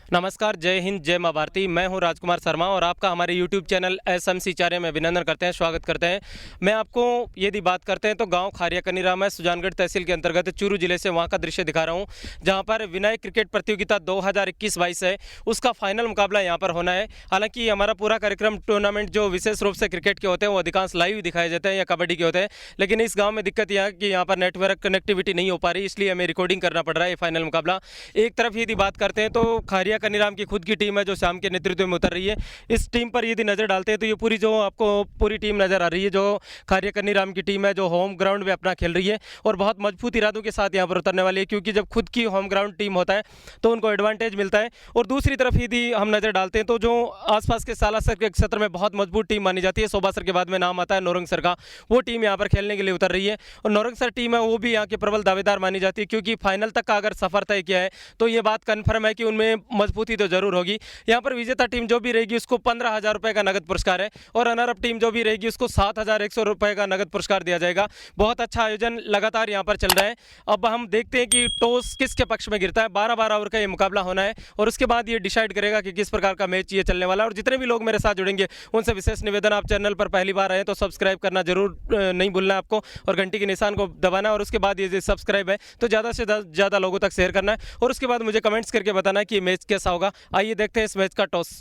नमस्कार, जय हिंद, जय माँ भारती। मैं हूं राजकुमार शर्मा और आपका हमारे यूट्यूब चैनल एसएमसी चार्य में अभिनंदन करते हैं, स्वागत करते हैं। मैं आपको यदि बात करते हैं तो गांव खारिया कनीराम है, सुजानगढ़ तहसील के अंतर्गत चूरू जिले से, वहां का दृश्य दिखा रहा हूं, जहां पर विनय क्रिकेट प्रतियोगिता 2021-22 है, उसका फाइनल मुकाबला यहां पर होना है। हालांकि हमारा पूरा कार्यक्रम टूर्नामेंट जो विशेष रूप से क्रिकेट के होते हैं वो अधिकांश लाइव दिखाए जाते हैं या कबड्डी के होते हैं, लेकिन इस गाँव में दिक्कत यह है कि यहाँ पर नेटवर्क कनेक्टिविटी नहीं हो पा रही, इसलिए हमें रिकॉर्डिंग करना पड़ रहा है। फाइनल मुकाबला एक तरफ यदि बात करते हैं तो खारिया कनीराम की खुद की टीम है जो श्याम के नेतृत्व में उतर रही है। इस टीम पर यदि नज़र डालते हैं तो ये पूरी जो आपको पूरी टीम नज़र आ रही है जो खारिया कनीराम की टीम है, जो होम ग्राउंड में अपना खेल रही है और बहुत मजबूत इरादों के साथ यहाँ पर उतरने वाली है, क्योंकि जब खुद की होम ग्राउंड टीम होता है तो उनको एडवांटेज मिलता है। और दूसरी तरफ यदि हम नज़र डालते हैं तो जो आसपास के सालासर के क्षेत्र में बहुत मजबूत टीम मानी जाती है, सोबासर के बाद में नाम आता है नौरंगसर का, वो टीम यहाँ पर खेलने के लिए उतर रही है। और नौरंगसर टीम है वो भी यहाँ के प्रबल दावेदार मानी जाती है, क्योंकि फाइनल तक का अगर सफर तय किया है तो ये बात कन्फर्म है कि उनमें मजबूती तो जरूर होगी। यहाँ पर विजेता टीम जो भी रहेगी उसको 15,000 रुपये का नगद पुरस्कार है और रनर अप टीम जो भी रहेगी उसको 7,100 रुपये का नगद पुरस्कार दिया जाएगा। बहुत अच्छा आयोजन लगातार यहाँ पर चल रहा है। अब हम देखते हैं कि टॉस किसके पक्ष में गिरता है। 12-12 ओवर का ये मुकाबला होना है और उसके बाद ये डिसाइड करेगा कि किस प्रकार का मैच ये चलने वाला है। और जितने भी लोग मेरे साथ जुड़ेंगे उनसे विशेष निवेदन, आप चैनल पर पहली बार आए तो सब्सक्राइब करना जरूर नहीं भूलना है आपको, और घंटी के निशान को दबाना है। और उसके बाद ये जो सब्सक्राइब है तो ज़्यादा से ज़्यादा लोगों तक शेयर करना है और उसके बाद मुझे कमेंट्स करके बताना है कि मैच कैसा होगा। आइए देखते हैं इस मैच का टॉस।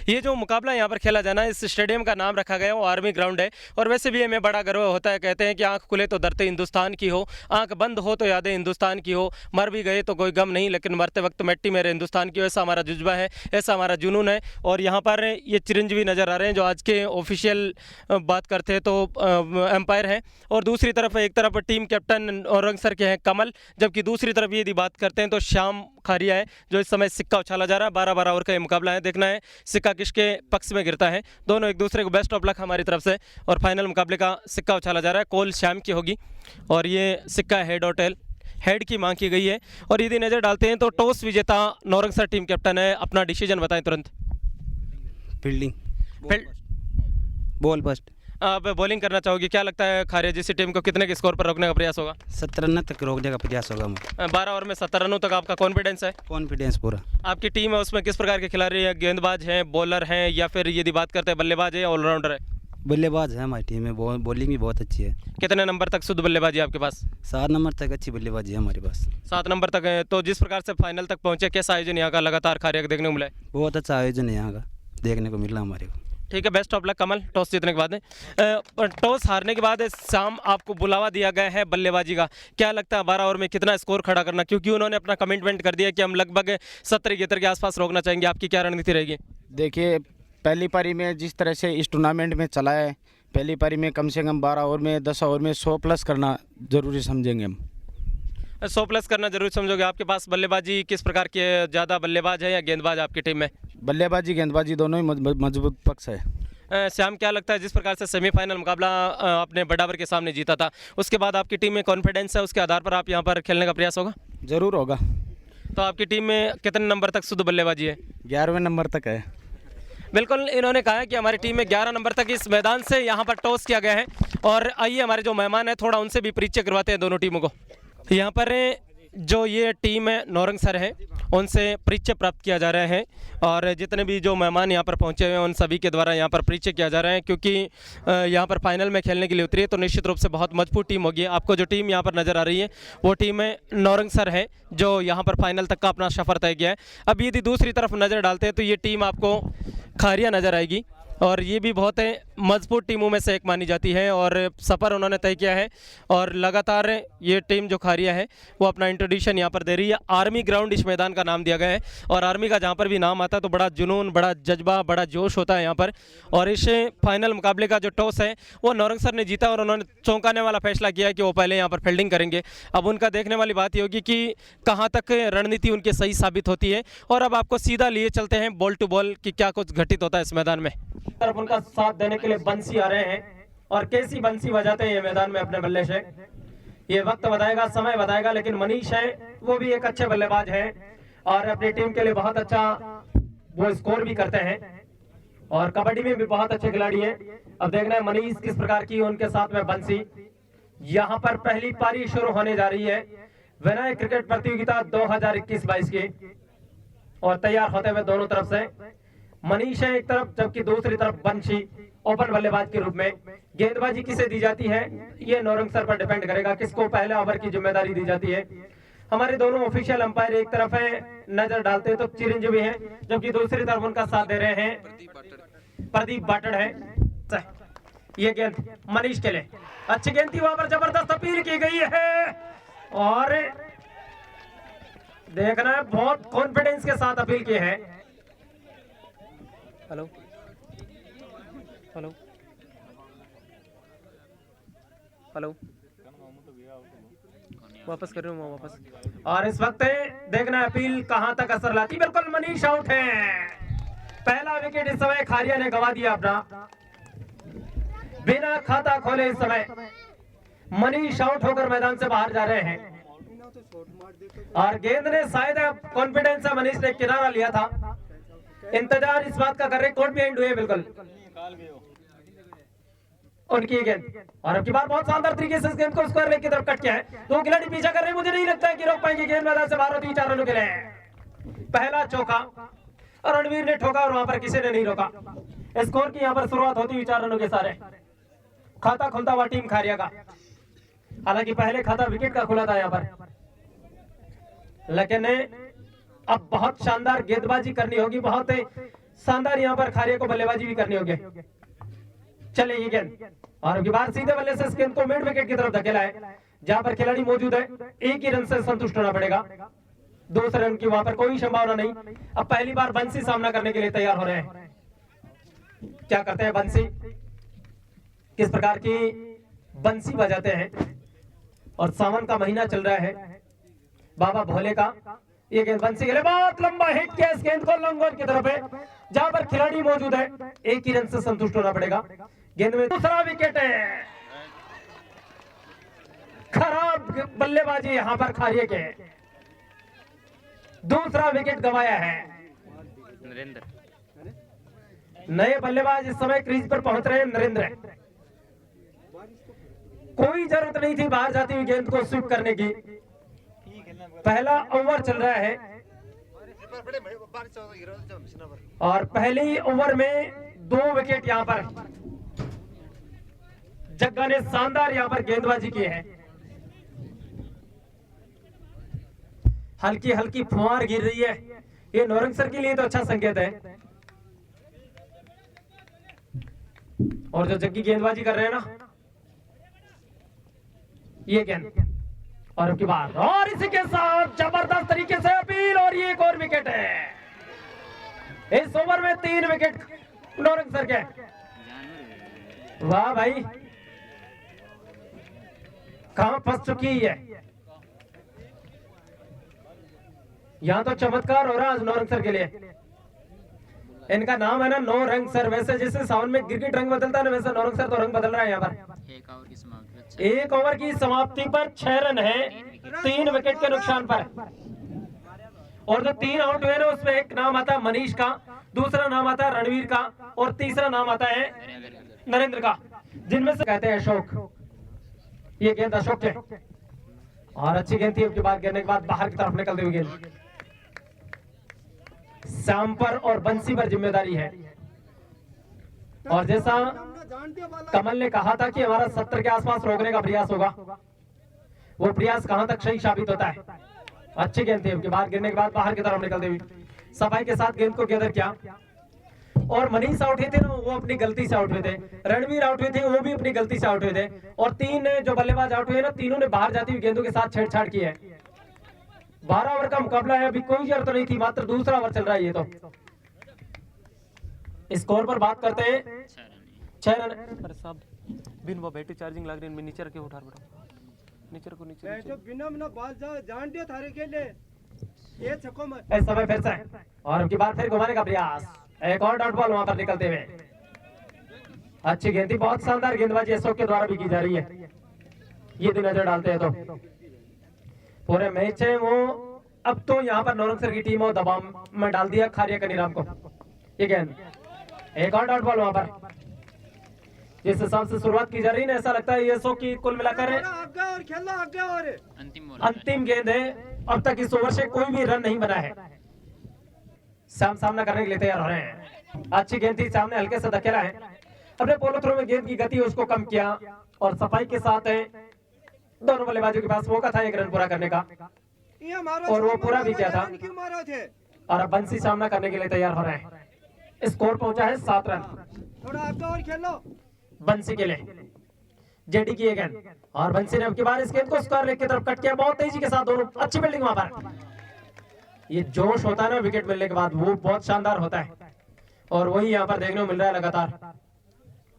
ये जो मुकाबला यहाँ पर खेला जाना है, इस स्टेडियम का नाम रखा गया वो आर्मी ग्राउंड है। और वैसे भी हमें बड़ा गर्व होता है, कहते हैं कि आंख खुले तो धरती हिंदुस्तान की हो, आंख बंद हो तो यादें हिंदुस्तान की हो, मर भी गए तो कोई गम नहीं लेकिन मरते वक्त मिट्टी मेरे हिंदुस्तान की हो। ऐसा हमारा जुज्बा है, ऐसा हमारा जुनून है। और यहाँ पर ये चिरंजीवी नज़र आ रहे हैं जो आज के ऑफिशियल बात करते हैं तो एम्पायर हैं, और दूसरी तरफ एक तरफ टीम कैप्टन औरंगसर के हैं कमल, जबकि दूसरी तरफ यदि बात करते हैं तो श्याम खारिया है जो इस समय सिक्का उछाला जा रहा है। 12-12 ओवर का ये मुकाबला है, देखना है सिक्का किसके पक्ष में गिरता है। दोनों एक दूसरे को बेस्ट ऑफ लक हमारी तरफ से। और फाइनल मुकाबले का सिक्का उछाला जा रहा है, कॉल श्याम की होगी और ये सिक्का हेड और टेल, हेड की मांग की गई है। और यदि नज़र डालते हैं तो टॉस विजेता नौरंगसर टीम कैप्टन है, अपना डिसीजन बताएं तुरंत। Fielding, ball first. आप बॉलिंग करना चाहोगे, क्या लगता है खारिया जैसी टीम को कितने के स्कोर पर रोकने का प्रयास होगा? 70 रन तक रोकने का प्रयास होगा। 12 ओवर में 70 रनों तक आपका कॉन्फिडेंस है? कॉन्फिडेंस पूरा। आपकी टीम है उसमें किस प्रकार के खिलाड़ी है? गेंदबाज हैं, बॉलर हैं, या फिर यदि बात करते हैं बल्लेबाज है, ऑलराउंडर है? बल्लेबाज है हमारी टीम में, बॉलिंग भी बहुत अच्छी है। कितने नंबर तक शुद्ध बल्लेबाजी है आपके पास? 7 नंबर तक अच्छी बल्लेबाजी है हमारे पास। 7 नंबर तक है। तो जिस प्रकार से फाइनल तक पहुंचे, कैसा आयोजन यहाँ का लगातार खारिया को देखने को मिला है? बहुत अच्छा आयोजन है यहाँ का, देखने को मिल रहा हमारे को। ठीक है, best of luck Kamal. Toss जीतने के बाद टॉस हारने के बाद शाम आपको बुलावा दिया गया है बल्लेबाजी का, क्या लगता है 12 ओवर में कितना स्कोर खड़ा करना? क्योंकि उन्होंने अपना कमिटमेंट कर दिया कि हम लगभग 70-71 के आसपास रोकना चाहेंगे। आपकी क्या रणनीति रहेगी? देखिए, पहली पारी में जिस तरह से इस टूर्नामेंट में चला है, पहली पारी में कम से कम 12 ओवर में 10 ओवर में 100 प्लस करना जरूरी समझेंगे हम। 100 प्लस करना जरूर समझोगे। आपके पास बल्लेबाजी किस प्रकार की है? ज़्यादा बल्लेबाज है या गेंदबाज आपकी टीम में? बल्लेबाजी गेंदबाजी दोनों ही मजबूत पक्ष है। श्याम, क्या लगता है जिस प्रकार से सेमीफाइनल मुकाबला आपने बड़ावर के सामने जीता था, उसके बाद आपकी टीम में कॉन्फिडेंस है, उसके आधार पर आप यहाँ पर खेलने का प्रयास होगा? जरूर होगा। तो आपकी टीम में कितने नंबर तक शुद्ध बल्लेबाजी है? 11वें नंबर तक है। बिल्कुल, इन्होंने कहा है कि हमारी टीम में 11 नंबर तक इस मैदान से यहाँ पर टॉस किया गया है। और आइए हमारे जो मेहमान हैं थोड़ा उनसे भी परिचय करवाते हैं दोनों टीमों को। यहाँ पर जो ये टीम है नौरंगसर है, उनसे परिचय प्राप्त किया जा रहा है और जितने भी जो मेहमान यहाँ पर पहुँचे हुए हैं उन सभी के द्वारा यहाँ पर परिचय किया जा रहा है, क्योंकि यहाँ पर फाइनल में खेलने के लिए उतरी है तो निश्चित रूप से बहुत मजबूत टीम होगी। आपको जो टीम यहाँ पर नज़र आ रही है वो टीम है नौरंगसर है जो यहाँ पर फाइनल तक का अपना सफ़र तय किया है। अब यदि दूसरी तरफ नज़र डालते हैं तो ये टीम आपको खारिया नज़र आएगी और ये भी बहुत मजबूत टीमों में से एक मानी जाती है और सफ़र उन्होंने तय किया है। और लगातार ये टीम जो खारिया है वो अपना इंट्रोडक्शन यहाँ पर दे रही है। आर्मी ग्राउंड इस मैदान का नाम दिया गया है और आर्मी का जहाँ पर भी नाम आता है तो बड़ा जुनून, बड़ा जज्बा, बड़ा जोश होता है यहाँ पर। और इस फाइनल मुकाबले का जो टॉस है वो नौरंगसर ने जीता और उन्होंने चौंकाने वाला फैसला किया कि वो पहले यहाँ पर फील्डिंग करेंगे। अब उनका देखने वाली बात ये होगी कि कहाँ तक रणनीति उनकी सही साबित होती है। और अब आपको सीधा लिए चलते हैं बॉल टू बॉल कि क्या कुछ घटित होता है इस मैदान में। तरफ उनका साथ देने के लिए बंसी आ रहे हैं और कैसी बंसी बजाते हैं ये मैदान में अपने बल्ले से, ये वक्त बताएगा, समय बताएगा। लेकिन मनीष है वो भी एक अच्छे बल्लेबाज हैं और अपनी टीम के लिए बहुत अच्छा वो स्कोर भी करते हैं और कबड्डी में भी बहुत अच्छे खिलाड़ी हैं। अब देखना है मनीष किस प्रकार की उनके साथ में बंसी। यहाँ पर पहली पारी शुरू होने जा रही है विनय क्रिकेट प्रतियोगिता 2021-22 की। और तैयार होते हुए दोनों तरफ से मनीष है एक तरफ, जबकि दूसरी तरफ बंशी ओपन बल्लेबाज के रूप में। गेंदबाजी किसे दी जाती है ये नौरंग सर पर डिपेंड करेगा, किसको पहले ओवर की जिम्मेदारी दी जाती है। हमारे दोनों ऑफिशियल अंपायर एक तरफ है, नजर डालते तो चिरंजीवी है, जबकि दूसरी तरफ उनका साथ दे रहे हैं प्रदीप बाटड़ है। ये गेंद मनीष के लिए अच्छी गेंद थी, वहां पर जबरदस्त अपील की गई है और देखना है बहुत कॉन्फिडेंस के साथ अपील की है। हेलो हेलो हेलो, वापस कर रहा हूँ वापस। और इस वक्त देखना अपील कहां तक असर लाती। बिल्कुल मनीष आउट है, पहला विकेट इस समय खारिया ने गंवा दिया अपना, बिना खाता खोले इस समय मनीष आउट होकर मैदान से बाहर जा रहे हैं। और गेंद ने शायद कॉन्फिडेंस से मनीष ने किनारा लिया था, इंतजार इस बात का कर रहे, कोर्ट बिहाइंड हुए बिल्कुल उनकी गेंद। और अब की बार बहुत शानदार तरीके से इस गेंद को स्क्वायर लेग की तरफ कट किया है, तो खिलाड़ी पीछा कर रहे हैं, मुझे नहीं लगता है कि रोक पाएंगे। गेंद मैदान से बाहर होती 4 रनों के लिए पहला चौका और रणवीर ने ठोका और वहां पर किसी ने नहीं रोका। स्कोर की यहाँ पर शुरुआत होती हुई 4 रनों के सारे, खाता खुलता हुआ टीम खारिया का। हालांकि पहले खाता विकेट का खुला था यहाँ पर, लेकिन अब बहुत शानदार गेंदबाजी करनी होगी, बहुत शानदार यहाँ पर खारिया को बल्लेबाजी भी करनी होगी। चले ये गेंद और अब की बार सीधे बल्ले से इस गेंद को मिड विकेट की तरफ धकेला है, जहां पर खिलाड़ी मौजूद है, एक ही रन से संतुष्ट होना पड़ेगा, दूसरे रन की वहां पर कोई संभावना नहीं। अब पहली बार बंसी सामना करने के लिए तैयार हो रहे हैं। क्या करते हैं बंसी, किस प्रकार की बंसी बजाते हैं। और सावन का महीना चल रहा है, बाबा भोले का। ये गेंद बंसी के लिए बहुत लंबा हिट किया इस गेंद को लॉन्ग ऑन की तरफ है, जहां पर खिलाड़ी मौजूद है, एक ही रन से संतुष्ट होना पड़ेगा। गेंद में दूसरा विकेट है, खराब बल्लेबाजी यहां पर खारिये के, दूसरा विकेट गंवाया है। नरेंद्र नए बल्लेबाज इस समय क्रीज पर पहुंच रहे हैं, नरेंद्र। कोई जरूरत नहीं थी बाहर जाती हुई गेंद को स्वीप करने की, पहला ओवर चल रहा है और पहली ओवर में 2 विकेट यहां पर जग्गा ने शानदार यहां पर गेंदबाजी की है। हल्की हल्की फुहार गिर रही है, ये नौरंग सर के लिए तो अच्छा संकेत है। और जो जग्गी गेंदबाजी कर रहे हैं ना, ये गेंद और की बार, और इसी के साथ जबरदस्त तरीके से अपील और ये एक और विकेट है। इस ओवर में 3 विकेट नौरंग सर के। वाह भाई, कहां फंस चुकी है, यहां तो चमत्कार हो रहा है आज नौरंग सर के लिए। इनका नाम है ना नौरंग सर, वैसे जैसे सावन में क्रिकेट रंग बदलता है ना, वैसे नौरंग सर तो रंग बदल रहा है यहाँ पर। एक ओवर की समाप्ति पर 6 रन है, 3 विकेट के नुकसान पर। और जो 3 आउट हुए ना, उसमें एक नाम आता है मनीष का, दूसरा नाम आता है रणवीर का और तीसरा नाम आता है नरेंद्र का, जिनमें से कहते हैं अशोक। ये गेंद अशोक के और अच्छी गेंद थी, उसके बाद गिरने के बाद बाहर की तरफ निकलते हुए गेंद। श्याम पर और बंसी पर जिम्मेदारी है। और जैसा कमल ने कहा था कि हमारा 70 के आसपास रोकने का प्रयास होगा, वो प्रयास कहां तक सही साबित होता है। अच्छी गेंद थी, उसके बाद गिरने के बाद बाहर की तरफ निकलते हुए सफाई के साथ गेंद को गैदर किया। और मनीष आउट हुए थे ना, वो अपनी गलती से आउट हुए थे, रणवीर आउट हुए थे, वो भी अपनी गलती से आउट हुए थे, और 3 जो बल्लेबाज आउट हुए ना, तीनों ने बाहर जाती हुई गेंदों के साथ छेड़छाड़ की है। 12 ओवर का मुकाबला है, अभी कोई जरूरत नहीं थी, मात्र दूसरा ओवर चल रहा है। ये तो स्कोर पर बात करते हैं, 6 रन। अरे साहब बिन वो बैटरी चार्जिंग लग रही है, नीचे रखे उठा बेटा, नीचे रखो, नीचे जो बिना बिना बाल जान दियो थारे के लिए ये छक्को मत। इस समय फिर से और उनकी बात फिर घुमाने का प्रयास, एक और डॉट बॉल वहां पर निकलते हुए। अच्छी गेंद थी, बहुत शानदार गेंदबाजी अशोक के द्वारा भी की जा रही है। ये भी नजर डालते हैं तो पूरे मैच है वो। अब तो यहाँ पर नौरंग सर की टीम और दबाव में डाल दिया खारिया कनीराम को। ये गेंद एक और डॉट बॉल वहां पर, जिस हिसाब से शुरुआत की जा रही है ना, ऐसा लगता है ये सो की कुल मिलाकर अंतिम गेंद है। अब तक इस ओवर से कोई भी रन नहीं बना है। श्याम सामना करने के लिए तैयार हो रहे हैं। अच्छी गेंद थी, सामने हल्के से धकेला है, अपने पोलो थ्रो में गेंद की गति उसको कम किया और सफाई के साथ दोनों बल्लेबाजों के पास मौका था 1 रन पूरा करने का और वो पूरा भी किया था। और अब बंसी सामना करने के लिए तैयार हो रहे हैं। स्कोर पहुंचा है 7 रन थोड़ा आगे और खेलो बंसी के लिए। जेडी की गेंद और बंसी ने अब की बार इस गेंद को स्क्वायर लेग की तरफ कट किया, बहुत तेजी के साथ, दोनों अच्छी फील्डिंग वहां पर। ये जोश होता है ना विकेट मिलने के बाद, वो बहुत शानदार होता है और वही यहाँ पर देखने को मिल रहा है लगातार।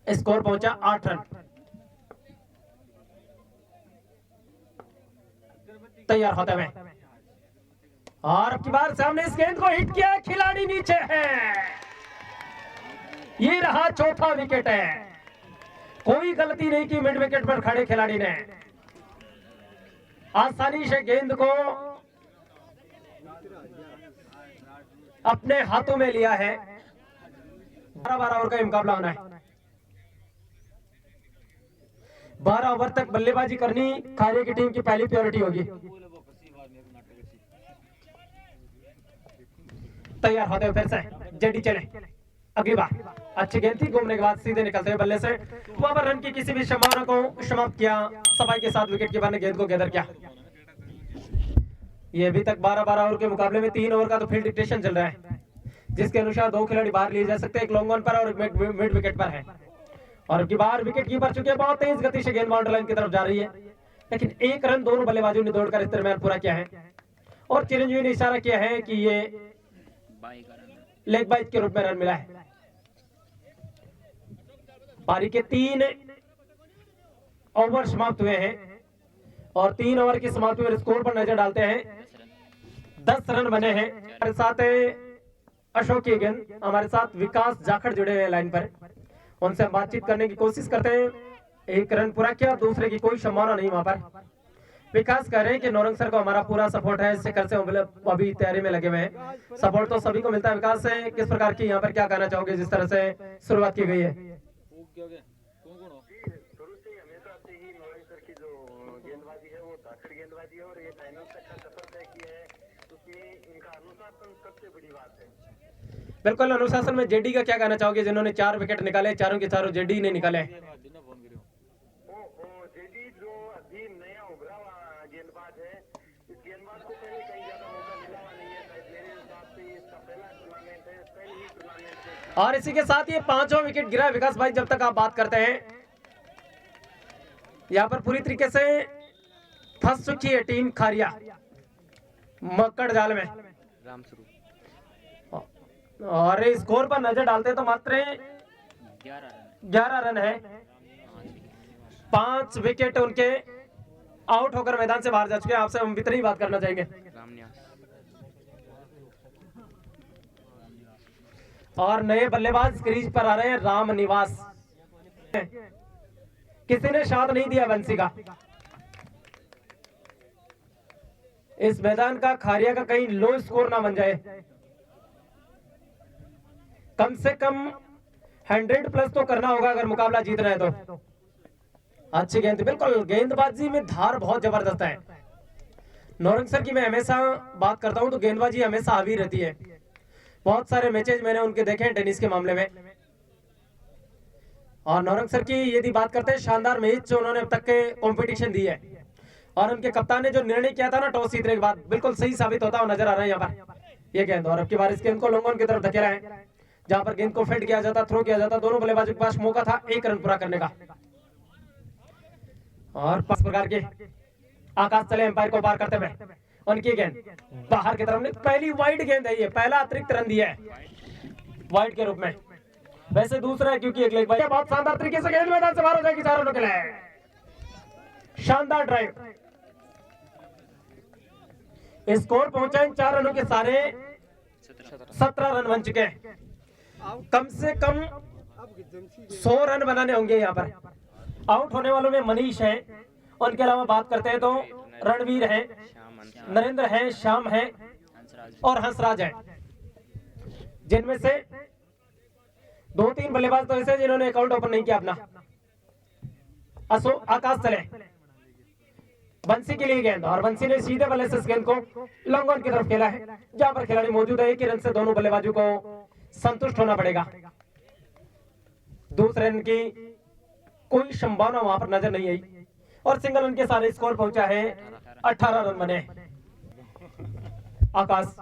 स्कोर पहुंचा 8 रन। तैयार होते हुए और अब की बार सामने इस गेंद को हिट किया, खिलाड़ी नीचे है। ये रहा चौथा विकेट है, कोई गलती नहीं की मिड विकेट पर खड़े खिलाड़ी ने, आसानी से गेंद को अपने हाथों में लिया है। 12 ओवर का मुकाबला होना है। 12 ओवर तक बल्लेबाजी करनी खारिया की टीम की पहली प्रायोरिटी होगी। तैयार होते हुए फिर से जेडी चले, अगली बार अच्छी गेंद थी, घूमने के बाद सीधे निकलते हुए बल्ले से वहां पर रन की किसी भी संभावना को समाप्त किया, सफाई के साथ विकेट कीपर ने गेंद को गैदर किया। ये अभी तक 12 ओवर के मुकाबले में 3 ओवर का तो फील्ड डिक्टेशन चल रहा है, जिसके अनुसार 2 खिलाड़ी बाहर लिए जा सकते हैं, एक लॉन्ग ऑन पर और एक मिड विकेट पर है। और की बार विकेट कीपर चुके बहुत तेज गति से गेंद बाउंड्री लाइन की तरफ जा रही है, लेकिन 1 रन दोनों बल्लेबाजों ने दौड़कर इस दरमियान पूरा किया है और चिरंजीवी ने इशारा किया है कि ये लेग बाइट के रूप में रन मिला है। पारी के 3 ओवर समाप्त हुए हैं और 3 ओवर की समाप्ति में स्कोर पर नजर डालते हैं। 10 रन बने हैं। हमारे साथ अशोक की गेंद, हमारे साथ विकास जाखड़ जुड़े हुए हैं लाइन पर, उनसे हम बातचीत करने की कोशिश करते हैं। 1 रन पूरा किया, दूसरे की कोई संभावना नहीं वहां पर। विकास कह रहे हैं कि नौरंग सर को हमारा पूरा सपोर्ट है, शिखर से अभी तैयारी में लगे हुए हैं, सपोर्ट तो सभी को मिलता है। विकास से किस प्रकार की यहाँ पर क्या कहना चाहोगे जिस तरह से शुरुआत की गई है? बिल्कुल, अनुशासन में जेडी का क्या कहना चाहोगे जिन्होंने 4 विकेट निकाले, चारों के चारों जेडी ने निकाले? और इसी के साथ ये 5वां विकेट गिरा। विकास भाई जब तक आप बात करते हैं, यहाँ पर पूरी तरीके से फंस चुकी है टीम खारिया मक्कड़ जाल में। और स्कोर पर नजर डालते तो मात्र 11 रन है। 5 विकेट उनके आउट होकर मैदान से बाहर जा चुके हैं। आपसे हम इतनी बात करना चाहेंगे। और नए बल्लेबाज क्रीज पर आ रहे हैं, राम निवास। किसी ने साथ नहीं दिया बंसी का। इस मैदान का खारिया का कहीं लो स्कोर ना बन जाए, कम से कम 100 प्लस तो करना होगा अगर मुकाबला जीतना है तो। अच्छी गेंद, बिल्कुल गेंदबाजी में धार बहुत जबरदस्त है। नौरंग सर की मैं हमेशा बात करता हूं तो गेंदबाजी हमेशा हावी रहती है। बहुत सारे मैचेज मैंने उनके देखे हैं टेनिस के मामले में। और नौरंग सर की यदि बात करते हैं, शानदार मैच जो उन्होंने अब तक के कंपटीशन दी है और उनके कप्तान ने जो निर्णय किया था ना टॉस जीतने के बाद, बिल्कुल सही साबित होता हुआ नजर आ रहा है यहाँ पर ये गेंद। और अब की बार इस गेंद को लॉन्ग ऑन की तरफ धकेला है, जहां पर गेंद को फील्ड किया जाता, थ्रो किया जाता। दोनों बल्लेबाजों के पास मौका था 1 रन पूरा करने का। और 5 प्रकार के आकाश चले एम्पायर को पार करते हुए, उनकी गेंद बाहर की तरफ। पहली वाइड गेंद है, ये पहला अतिरिक्त रन दिया है वाइड के रूप में। वैसे दूसरा है क्योंकि एक लेग बाइट। बहुत शानदार तरीके से गेंद मैदान से बाहर हो जाएगी, 4 रनों के लिए शानदार ड्राइव। स्कोर पहुंचा 4 रनों के सारे 17 रन बन चुके हैं। कम से कम 100 रन बनाने होंगे यहाँ पर। आउट होने वालों में मनीष है, उनके अलावा बात करते हैं तो रणवीर है, नरेंद्र है, श्याम है और हंसराज है, जिनमें से 2-3 बल्लेबाज तो ऐसे जिन्होंने अकाउंट ओपन नहीं किया अपना। आकाश चले, बंसी के लिए गेंद और बंसी ने सीधे बल्ले से इस गेंद को लॉन्ग ऑन की तरफ खेला है, जहां पर खिलाड़ी मौजूद है। एक ही रन से दोनों बल्लेबाजों को संतुष्ट होना पड़ेगा। दूसरे रन की कोई संभावना वहां पर नजर नहीं आई और सिंगल रन के सारे स्कोर पहुंचा है 18 रन बने। आकाश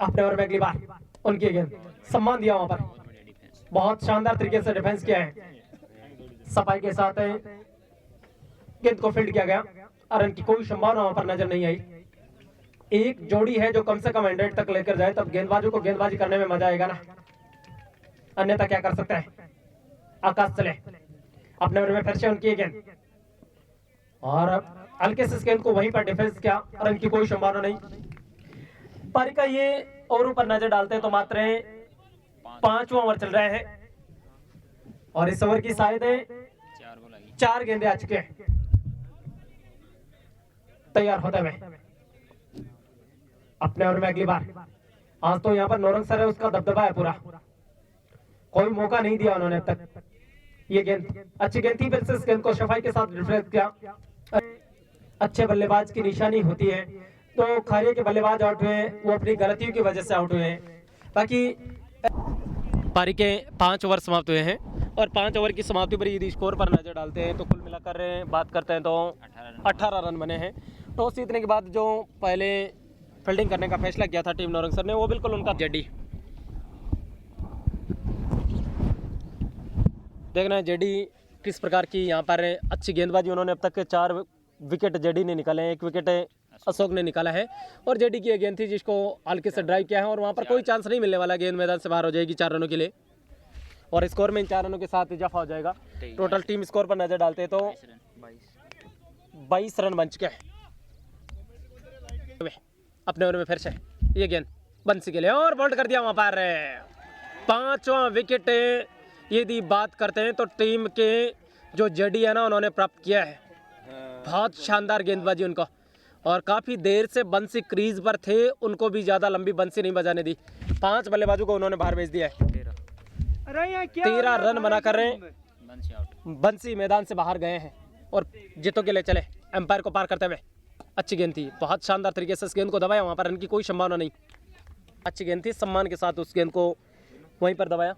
अपने ओवर में अगली बार उनकी गेंद सम्मान दिया, वहां पर बहुत शानदार तरीके से डिफेंस किया है, सफाई के साथ गेंद को फील्ड किया गया और रन की कोई संभावना वहां पर नजर नहीं आई। एक जोड़ी है जो कम से कम 100 तक लेकर जाए तब गेंदबाजों को गेंदबाजी करने में मजा आएगा ना, अन्यथा क्या कर सकता है। आकाश चले अपने ओवर में फिर से उनकी गेंद और हल्के से इस गेंद को वहीं पर डिफेंस किया, रन की कोई संभावना नहीं। पारी का ये ओवर पर नजर डालते हैं तो मात्र 5वां ओवर चल रहा है और इस ओवर की शायद 4 गेंदे आ चुके हैं तैयार होते हुए। अपने ओवर में अगली बार आज तो यहाँ पर नौरंग सर है, उसका दबदबा है पूरा, कोई मौका नहीं दिया उन्होंने अब तक। ये गेंद अच्छी गेंद थी, फिर से इस गेंद को सफाई के साथ रिफ्लेक्ट किया। अच्छे बल्लेबाज की निशानी होती है, तो खारिया के बल्लेबाज आउट हुए हैं, वो अपनी गलतियों की वजह से आउट हुए हैं। बाकी पारी के 5 ओवर समाप्त हुए हैं और 5 ओवर की समाप्ति पर यदि स्कोर पर नजर डालते हैं तो कुल मिलाकर बात करते हैं तो 18 रन बने हैं। टॉस जीतने के बाद जो पहले फील्डिंग करने का फैसला किया था टीम नौरंग सर ने, वो बिल्कुल उनका जेडी देखना है। जेडी किस प्रकार की यहाँ पर अच्छी गेंदबाजी, उन्होंने अब तक 4 विकेट जेडी ने निकाले हैं, 1 विकेट अशोक ने निकाला है और जेडी की गेंद थी जिसको हल्के से ड्राइव किया है और वहाँ पर कोई चांस नहीं मिलने वाला, गेंद मैदान से बाहर हो जाएगी 4 रनों के लिए और स्कोर में इन 4 रनों के साथ इजाफा हो जाएगा। टोटल टीम स्कोर पर नजर डालते हैं तो 22 रन बन चुके हैं। अपने ओवर में फिर से ये गेंद बंसी के लिए और बोल्ड कर दिया वहाँ पर 5वां विकेट। यदि बात करते हैं तो टीम के जो जेडी है ना, उन्होंने प्राप्त किया है, बहुत शानदार गेंदबाजी उनको और काफ़ी देर से बंसी क्रीज पर थे, उनको भी ज़्यादा लंबी बंसी नहीं बजाने दी। 5 बल्लेबाजों को उन्होंने बाहर भेज दिया है। 13 रन बना कर रहे हैं, बंसी मैदान से बाहर गए हैं और जीतों के लिए चले एम्पायर को पार करते हुए। अच्छी गेंद थी, बहुत शानदार तरीके से इस गेंद को दबाया, वहाँ पर रन की कोई संभावना नहीं। अच्छी गेंद थी, सम्मान के साथ उस गेंद को वहीं पर दबाया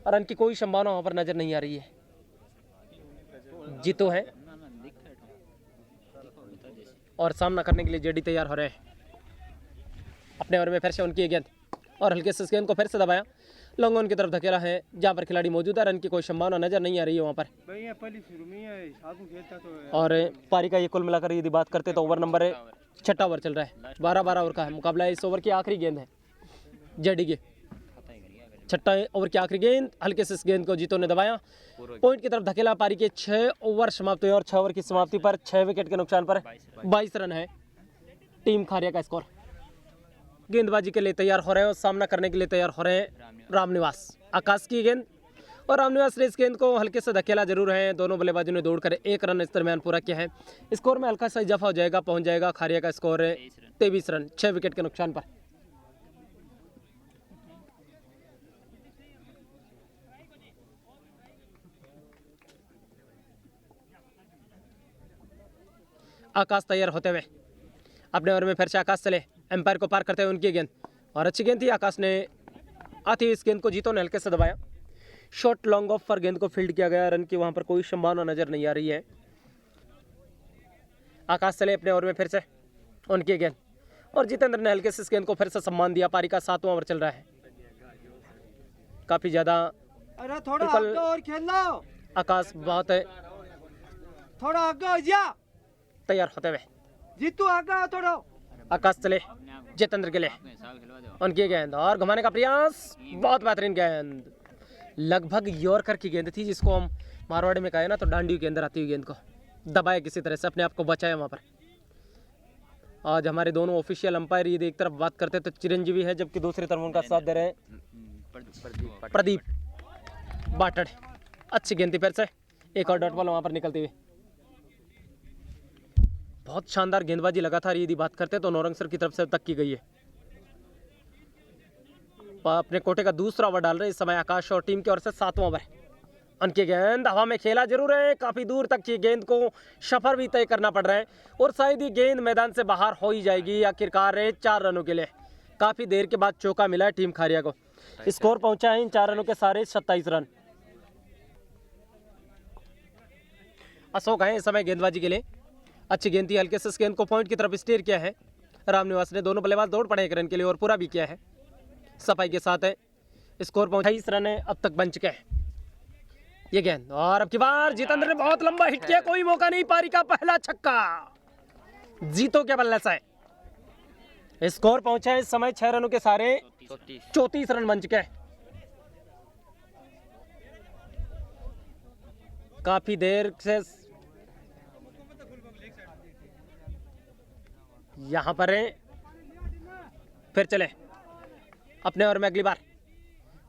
और रन की कोई संभावना वहाँ पर नजर नहीं आ रही है। जीतो है और सामना करने के लिए जेडी तैयार हो रहे हैं। अपने ओवर में फिर से उनकी गेंद और हल्के से इस गेंद को फिर से दबाया, लॉन्ग ऑन की तरफ धकेला है जहाँ पर खिलाड़ी मौजूद है, रन की कोई संभावना नजर नहीं आ रही है वहाँ पर। और पारी का ये कुल मिलाकर यदि बात करते तो ओवर नंबर 6 ओवर चल रहा है, 12-12 ओवर का है मुकाबला है। इस ओवर की आखिरी गेंद है जेडी की, 6 ओवर की आखिरी गेंद, हल्के से इस गेंद को जीतो ने दबाया, पॉइंट की तरफ धकेला। पारी के 6 ओवर समाप्त हुए और 6 ओवर की समाप्ति पर 6 विकेट के नुकसान पर 22 रन है टीम खारिया का स्कोर। गेंदबाजी के लिए तैयार हो रहे हैं और सामना करने के लिए तैयार हो रहे हैं रामनिवास। आकाश की गेंद और रामनिवास ने इस गेंद को हल्के से धकेला जरूर है, दोनों बल्लेबाजों ने दौड़कर 1 रन इस दरमियान पूरा किया है। स्कोर में हल्का सा इजाफा हो जाएगा, पहुंच जाएगा खारिया का स्कोर 23 रन 6 विकेट के नुकसान पर। आकाश तैयार होते हुए अपने ओवर में फिर से आकाश चले एम्पायर को पार करते हुए उनकी गेंद और अच्छी गेंद थी, आकाश ने आती हुई इस गेंद को जीतो ने हल्के से दबाया, शॉर्ट लॉन्ग ऑफ पर गेंद को फील्ड किया गया, रन की वहां पर कोई संभावना नजर नहीं आ रही है। आकाश चले अपने ओवर में फिर से उनकी गेंद और जितेंद्र ने हल्के से इस गेंद को फिर से सम्मान दिया। पारी का 7वां ओवर चल रहा है, काफी ज्यादा अरे थोड़ा आगे और खेल लो, आकाश बहुत है थोड़ा आगे हो जा, तैयार होते हुए जीतू आगे थोड़ा। आकाश चले जितेंद्र के लिए उनकी गेंद और घुमाने का प्रयास, बहुत बेहतरीन गेंद, लगभग यॉर्कर की गेंद थी जिसको हम मारवाड़ी में कहे ना तो डांडियों के अंदर आती हुई गेंद को दबाया, किसी तरह से अपने आप को बचाया वहाँ पर। आज हमारे दोनों ऑफिशियल अंपायर यदि एक तरफ बात करते तो चिरंजीवी है, जबकि दूसरी तरफ उनका साथ दे रहे हैं प्रदीप बाटड़। अच्छी गेंद थी, फिर से एक और डॉट बॉल वहाँ पर निकलती हुई, बहुत शानदार गेंदबाजी लगातार यदि बात करते तो नौरंग सर की तरफ से तक की गई है। अपने कोटे का दूसरा ओवर डाल रहे इस समय आकाश और टीम की ओर से 7वां ओवर। उनकी गेंद हवा में खेला जरूर है, काफ़ी दूर तक की गेंद को सफर भी तय करना पड़ रहा है और शायद ही गेंद मैदान से बाहर हो ही जाएगी। आखिरकार 4 रनों के लिए काफ़ी देर के बाद चौका मिला है टीम खारिया को। स्कोर पहुंचा है इन 4 रनों के सारे 27 रन। अशोक है इस समय गेंदबाजी के लिए, अच्छी गेंद थी, हल्के से इस गेंद को पॉइंट की तरफ स्टीयर किया है रामनिवास ने। दोनों बल्लेबाज दौड़ पड़े 1 रन के लिए और पूरा भी किया है सफाई के साथ है। स्कोर पहुंचा 28 रन है अब तक बन चुके हैं। ये गेंद और अब की बार जितेंद्र ने बहुत लंबा हिट किया, कोई मौका नहीं, पारी का पहला छक्का जीतो के बल्ले से। स्कोर पहुंचा है इस समय 6 रनों के सारे 34 रन बन चुके हैं। काफी देर से यहां पर है, फिर चले अपने ओवर में अगली बार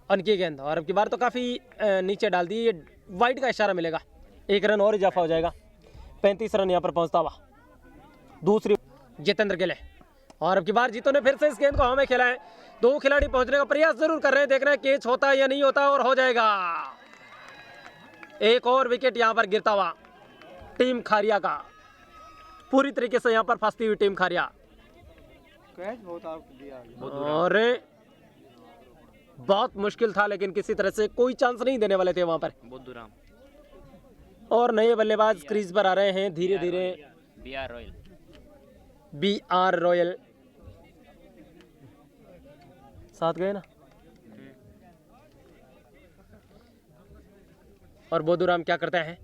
उनकी गेंद और अब की बार तो काफी नीचे डाल दी, ये वाइड का इशारा मिलेगा, 1 रन और इजाफा हो जाएगा। 35 रन यहां पर पहुंचता हुआ दूसरी जितेंद्र के लिए और अब की बार जीतो ने फिर से इस गेंद को हवा में खेला है। 2 खिलाड़ी पहुंचने का प्रयास जरूर कर रहे हैं, देखना है कैच होता है या नहीं होता और हो जाएगा। एक और विकेट यहां पर गिरता हुआ टीम खारिया का, पूरी तरीके से यहां पर फंसती हुई टीम खारिया। कैच बहुत आउट दिया और बहुत मुश्किल था लेकिन किसी तरह से कोई चांस नहीं देने वाले थे वहां पर। और नए बल्लेबाज क्रीज पर आ रहे हैं धीरे धीरे। BR रॉयल साथ गए ना, और बोधूराम क्या करते हैं,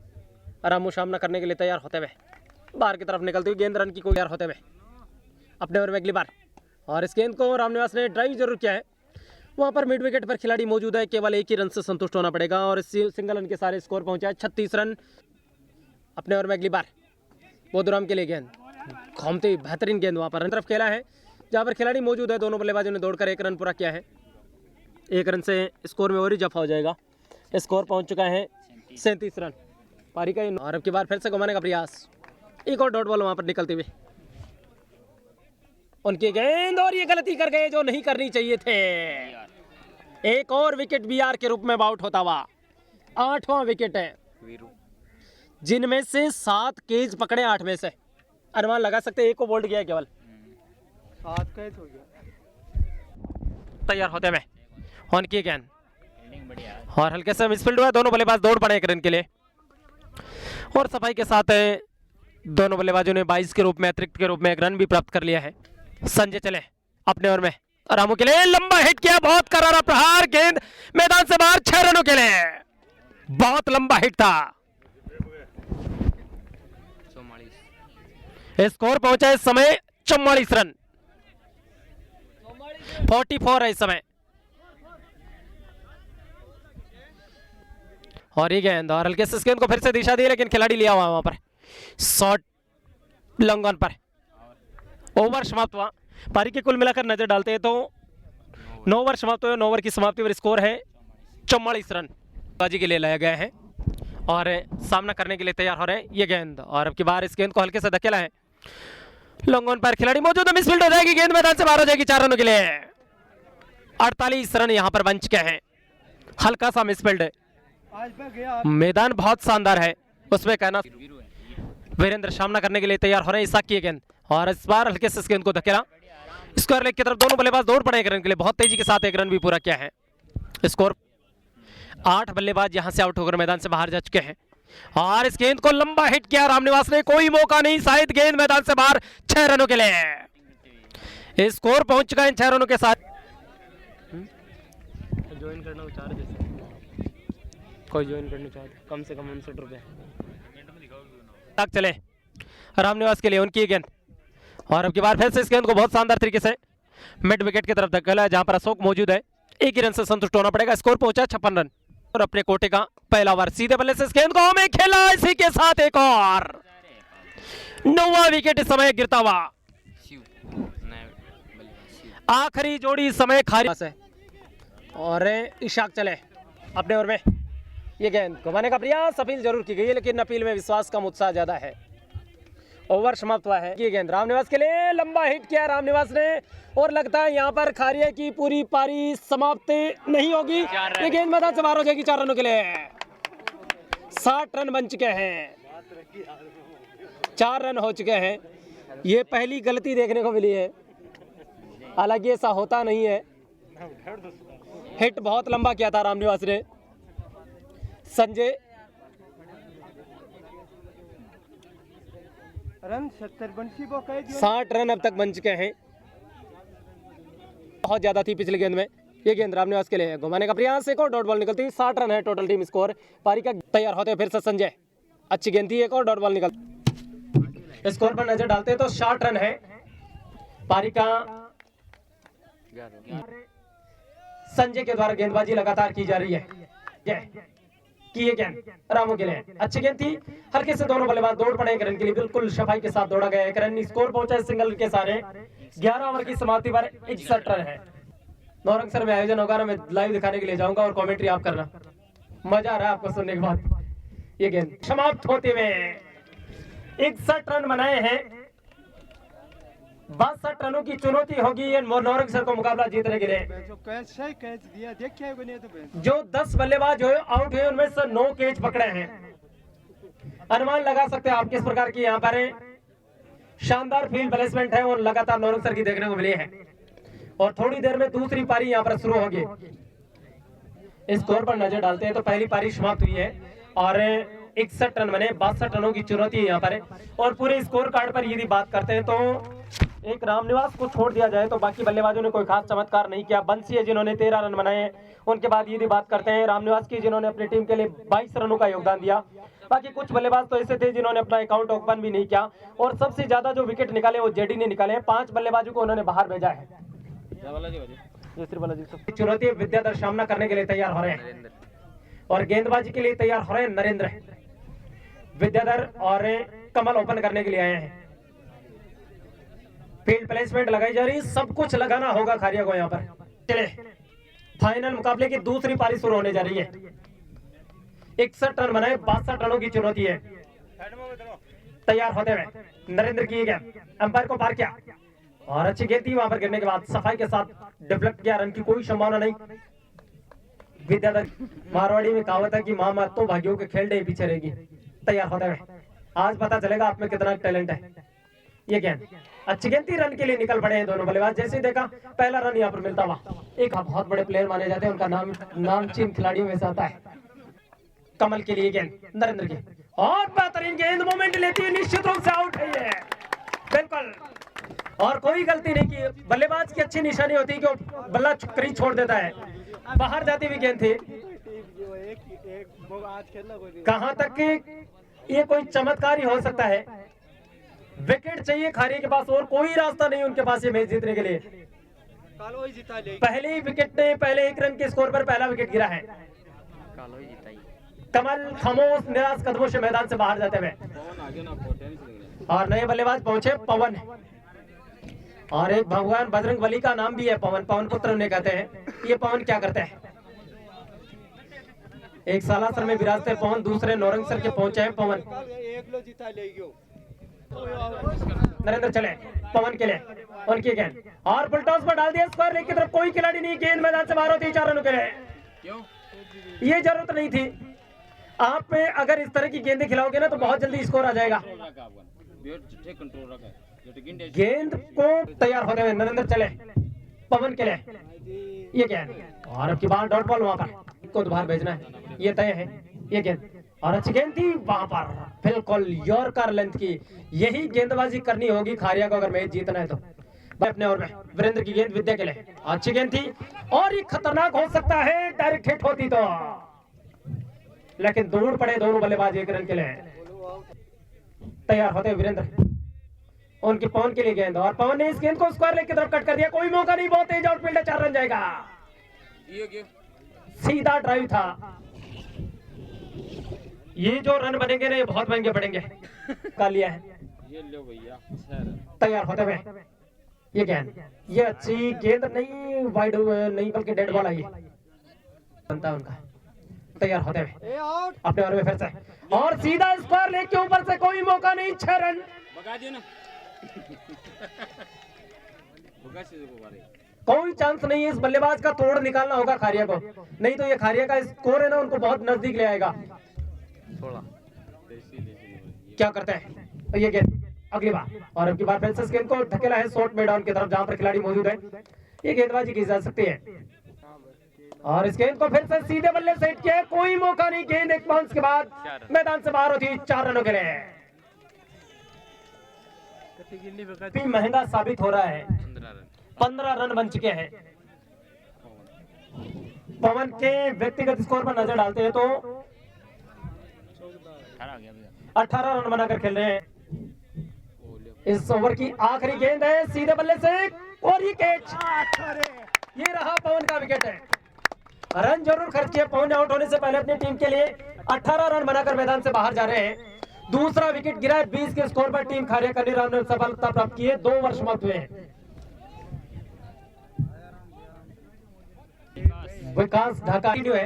रामू सामना करने के लिए तैयार होते हुए बाहर की तरफ निकलती हुई गेंद रन की को तैयार होते हुए अपने ओवर में अगली बार। और इस गेंद को रामनिवास ने ड्राइव जरूर किया है, वहां पर मिड विकेट पर खिलाड़ी मौजूद है, केवल 1 ही रन से संतुष्ट होना पड़ेगा। और इस सिंगल रन के सारे स्कोर पहुंचा है 36 रन अपने ओवर में अगली बार। बोधूराम के लिए गेंद घूमती बेहतरीन गेंद वहां पर तरफ खेला है जहां पर खिलाड़ी मौजूद है। दोनों बल्लेबाजों ने दौड़कर 1 रन पूरा किया है, 1 रन से स्कोर में और इजाफा हो जाएगा। स्कोर पहुंच चुका है 37 रन पारी का। और अब की बार फिर से घुमाने का प्रयास, एक और डॉट बॉल वहां पर निकलती हुई उनकी गेंद और ये गलती कर गए जो नहीं करनी चाहिए थे। एक और विकेट BR के रूप में आउट होता हुआ 8वां विकेट है, जिनमें से 7 केज पकड़े 8 में से। अनुमान लगा सकते हैं 1 को बोल्ड किया केवल। 7 कैच हो गया। तैयार होते हुए उनकी गेंद और हल्के से मिसफील्ड हुआ, दोनों बल्लेबाज दौड़ पड़े 1 रन के लिए और सफाई के साथ दोनों बल्लेबाजों ने 22 के रूप में अतिरिक्त के रूप में 1 रन भी प्राप्त कर लिया है। संजय चले अपने ओवर में, रामू के लिए लंबा हिट किया, बहुत करारा प्रहार, गेंद मैदान से बाहर 6 रनों के लिए, बहुत लंबा हिट था। स्कोर पहुंचा इस समय 44 रन, 44 है इस समय। और ये गेंद और हल्के से इस गेंद को फिर से दिशा दी लेकिन खिलाड़ी लिया हुआ वहां पर, शॉट लॉन्ग ऑन पर। ओवर समाप्त हुआ, पारी के कुल मिलाकर नजर डालते हैं तो 9 ओवर समाप्त हुए। 9 ओवर की समाप्ति पर स्कोर है 44 रन बाजी के लिए लाया गया है और सामना करने के लिए तैयार हो रहे हैं। ये गेंद और अब की बार इस गेंद को हल्के से धकेला है, लॉन्ग ऑन पर खिलाड़ी मौजूद है, मिसफील्ड हो जाएगी, गेंद मैदान से बाहर हो जाएगी 4 रनों के लिए। 48 रन यहां पर बन चुके हैं, हल्का सा मिसफील्ड है। आज पे गया मैदान बहुत शानदार है, उसमें कहना वीरेंद्र सामना करने के लिए तैयार हो रहे हैं। इसाक की गेंद और इस बार हल्के से इस गेंद को धकेला, स्क्वायर लेग की तरफ दोनों बल्लेबाज दौड़ पड़े 1 रन के लिए, बहुत तेजी के साथ 1 रन भी पूरा किया है। स्कोर 8 बल्लेबाज यहां से आउट होकर मैदान से बाहर जा चुके हैं और इस गेंद को लंबा हिट किया रामनिवास ने, कोई मौका नहीं, शायद गेंद मैदान से बाहर 6 रनों के लिए। स्कोर पहुंच चुका है 6 रनों के साथ। ज्वाइन करना चाह रहे, कोई ज्वाइन करना चाहते कम से कम 59 रुपये तक चले रामनिवास के लिए उनकी गेंद और अब की बार फिर से इस गेंद को बहुत शानदार तरीके से मिड विकेट की तरफ धकेला है जहां पर अशोक मौजूद है। 1 ही रन से संतुष्ट होना पड़ेगा। स्कोर पहुंचा 56 रन और अपने कोटे का पहला ओवर सीधे बल्ले से इस गेंद को हमें खेला, इसी के साथ एक और 9वां विकेट इस समय गिरता हुआ। आखिरी जोड़ी समय खारिज है और इशाक चले अपने ओवर में। ये गेंद घुमाने का प्रयास, अपील जरूर की गई है लेकिन अपील में विश्वास कम, उत्साह ज्यादा है। ओवर समाप्त हुआ है। ये गेंद रामनिवास के लिए लंबा हिट किया रामनिवास ने और लगता है यहाँ पर खारिया की पूरी पारी समाप्त नहीं होगी। ये गेंद मैदान से बाहर हो जाएगी 4 रनों के लिए। 60 रन बन चुके हैं, 4 रन हो चुके हैं। ये पहली गलती देखने को मिली है, हालांकि ऐसा होता नहीं है। हिट बहुत लंबा किया था रामनिवास ने। संजय रन 70 बंशी वो कह दिया। 60 रन अब तक बन चुके हैं, बहुत ज्यादा थी पिछले गेंद में। ये गेंद रामनिवास के लिए है, घुमाने का प्रयास, एक और डॉट बॉल निकलती है। 60 रन है टोटल टीम स्कोर। पारी का तैयार होते फिर से संजय, अच्छी गेंद थी, एक और डॉट बॉल निकल। स्कोर पर नजर डालते हैं तो 60 रन है। पारी का संजय के द्वारा गेंदबाजी लगातार की जा रही है। की ये गेंद रामू के लिए अच्छी गेंद थी, हल्के से दोनों बल्लेबाज दौड़ पड़े एक रन के लिए, बिल्कुल सफाई के साथ दौड़ा गया। एक रन स्कोर पहुंचा सिंगल के सारे। 11 ओवर की समाप्ति पर 61 रन है। नौरंग सर में आयोजन होगा ना, मैं लाइव दिखाने के लिए जाऊंगा और कमेंट्री आप करना, मजा आ रहा है आपको सुनने के बाद। ये गेंद समाप्त होते हुए 61 रन बनाए हैं। 62 रनों की चुनौती होगी ये नौरंग सर को मुकाबला जीतने के लिए। जो कैच सही कैच दिया देखिए को नहीं तो बेंच। जो 10 बल्लेबाज जो आउट हुए उनमें से 9 कैच पकड़े हैं। अनुमान लगा सकते हैं आप किस प्रकार की यहाँ पर शानदार फील्ड प्लेसमेंट है और लगातार नौरंग सर की देखने को मिली है। और थोड़ी देर में दूसरी पारी यहाँ पर शुरू होगी। इस स्कोर पर नजर डालते हैं तो पहली पारी समाप्त हुई है और 61 रन बने, 62 रनों की चुनौती है यहाँ पर। और पूरे स्कोर कार्ड पर यदि बात करते हैं तो एक रामनिवास को छोड़ दिया जाए तो बाकी बल्लेबाजों ने कोई खास चमत्कार नहीं किया। बंसी है जिन्होंने 13 रन बनाए हैं। उनके बाद यदि बात करते हैं रामनिवास की, जिन्होंने अपनी टीम के लिए 22 रनों का योगदान दिया। बाकी कुछ बल्लेबाज तो ऐसे थे जिन्होंने अपना अकाउंट ओपन भी नहीं किया। और सबसे ज्यादा जो विकेट निकाले वो जेडी ने निकाले हैं। 5 बल्लेबाजों को उन्होंने बाहर भेजा है। चुनौती विद्याधर सामना करने के लिए तैयार हो रहे हैं और गेंदबाजी के लिए तैयार हो रहे हैं नरेंद्र। विद्याधर और कमल ओपन करने के लिए आए हैं। फील्ड प्लेसमेंट लगाई जा रही, सब कुछ लगाना होगा खारिया को यहाँ पर। चले फाइनल मुकाबले की दूसरी पारी शुरू होने जा रही है। 61 रन बनाए, 62 रनों की चुनौती है। तैयार होते हुए नरेंद्र की गेंद अंपायर को पार किया और अच्छी गेंद थी, वहां पर गिरने के बाद सफाई के साथ डेवलप किया। रन की कोई संभावना नहीं। विद्याधर, मारवाड़ी में कहावत है कि मां तो भाग्यों के खेल डे पीछे रहेगी। तैयार होते हुए आज पता चलेगा आप में कितना टैलेंट है। ये गेंद अच्छी गेंद थी, रन के लिए निकल पड़े हैं दोनों बल्लेबाज। जैसे ही देखा पहला रन यहाँ पर मिलता हुआ। एक बहुत बड़े प्लेयर माने जाते हैं, उनका नामचीन खिलाड़ियों में से आता है। कमल के लिए गेंद नरेंद्र की और बेहतरीन गेंद, मोमेंट लेती है, निश्चित रूप से आउट है ये, बिल्कुल। और कोई गलती नहीं की। बल्लेबाज की अच्छी निशानी होती है कि वो बल्ला क्रीज छोड़ देता है। बाहर जाती हुई गेंद थी। कहां तक कि ये कोई चमत्कार ही हो सकता है। विकेट चाहिए खारिया के पास और कोई रास्ता नहीं उनके पास ये मैच जीतने के लिए। पहले ही विकेट ने, पहले 1 रन के स्कोर पर पहला विकेट गिरा है। कमल खामोश निराश कदमों से मैदान से बाहर जाते हुए और नए बल्लेबाज पहुंचे पवन, और एक भगवान बजरंग बली का नाम भी है पवन, पवन पुत्र उन्हें कहते हैं। ये पवन क्या करते हैं? एक सालासर में विराजते पवन, दूसरे नौरंग सर के पहुंचे हैं पवन। नरेंद्र चले पवन के लिए, उनकी गेंद और फुलटॉस पर डाल दिया। स्क्वायर लेग की तरफ कोई खिलाड़ी नहीं, गेंद मैदान से बाहर होती है 4 रनों के लिए। क्यों? ये जरूरत नहीं थी। आप अगर इस तरह की गेंदें खिलाओगे ना तो बहुत जल्दी स्कोर आ जाएगा। गेंद को तैयार होते हुए नरेंद्र चले पवन के लिए। ये गेंद और अब की बार डॉट बॉल, वहां पर को बाहर भेजना है, ये तय है। ये गेंद और अच्छी गेंद थी वहां पर, बिल्कुल यॉर्कर लेंथ की। यही गेंदबाजी करनी होगी खारिया को अगर मैच जीतना है तो। अपने ओवर में वीरेंद्र की गेंद विद्या के लिए, अच्छी गेंद थी और ये खतरनाक हो सकता है डायरेक्ट हिट होती तो, लेकिन दूर पड़े दोनों बल्लेबाज 1 रन के लिए। तैयार होते वीरेंद्र, उनके पवन के लिए गेंद और पवन ने इस गेंद को स्क्वायर लेग की तरफ कट कर दिया। कोई मौका नहीं, बहुत तेज आउटफील्ड है, 4 रन जाएगा। सीधा ड्राइव था। ये जो रन बनेंगे ना ये बहुत महंगे पड़ेंगे। का लिया है, ये लो भैया। तैयार होते हुए ये गेंद, ये अच्छी गेंद नहीं, वाइड नहीं बल्कि डेड बॉल आई बनता उनका। तैयार होते हुए अपने ओवर में फिर से और सीधा स्क्वायर लेग के ऊपर से, कोई मौका नहीं, 6 रन। कोई चांस नहीं है, इस बल्लेबाज का तोड़ निकालना होगा खारिया को, नहीं तो ये खारिया का स्कोर है ना उनको बहुत नजदीक ले आएगा। क्या करते हैं ये गेंद अगली बार, और अब की बार फ्रांसिस गेंद को धकेला है शॉर्ट मैदान की तरफ जहां पर खिलाड़ी मौजूद है। ये गेंदबाजी की जा सकती है और इस गेंद को फिर से सीधे बल्ले से हिट किया, कोई मौका नहीं, गेंद एक बाउंस के बाद मैदान से बाहर होती है 4 रनों के लिए। महंगा साबित हो रहा है, 15 रन बन चुके हैं। पवन के व्यक्तिगत स्कोर पर नजर डालते हैं तो 18 रन बनाकर खेल रहे हैं। इस ओवर की आखिरी गेंद है, सीधे बल्ले से और ये कैच, ये रहा पवन का विकेट है। रन जरूर खर्च किए पवन, आउट होने से पहले अपनी टीम के लिए 18 रन बनाकर मैदान से बाहर जा रहे हैं। दूसरा विकेट गिरा है, 20 के स्कोर पर टीम खारिया कनीराम ने सफलता प्राप्त की है। 2 वर्ष समाप्त हुए हैं। विकास ढाका है,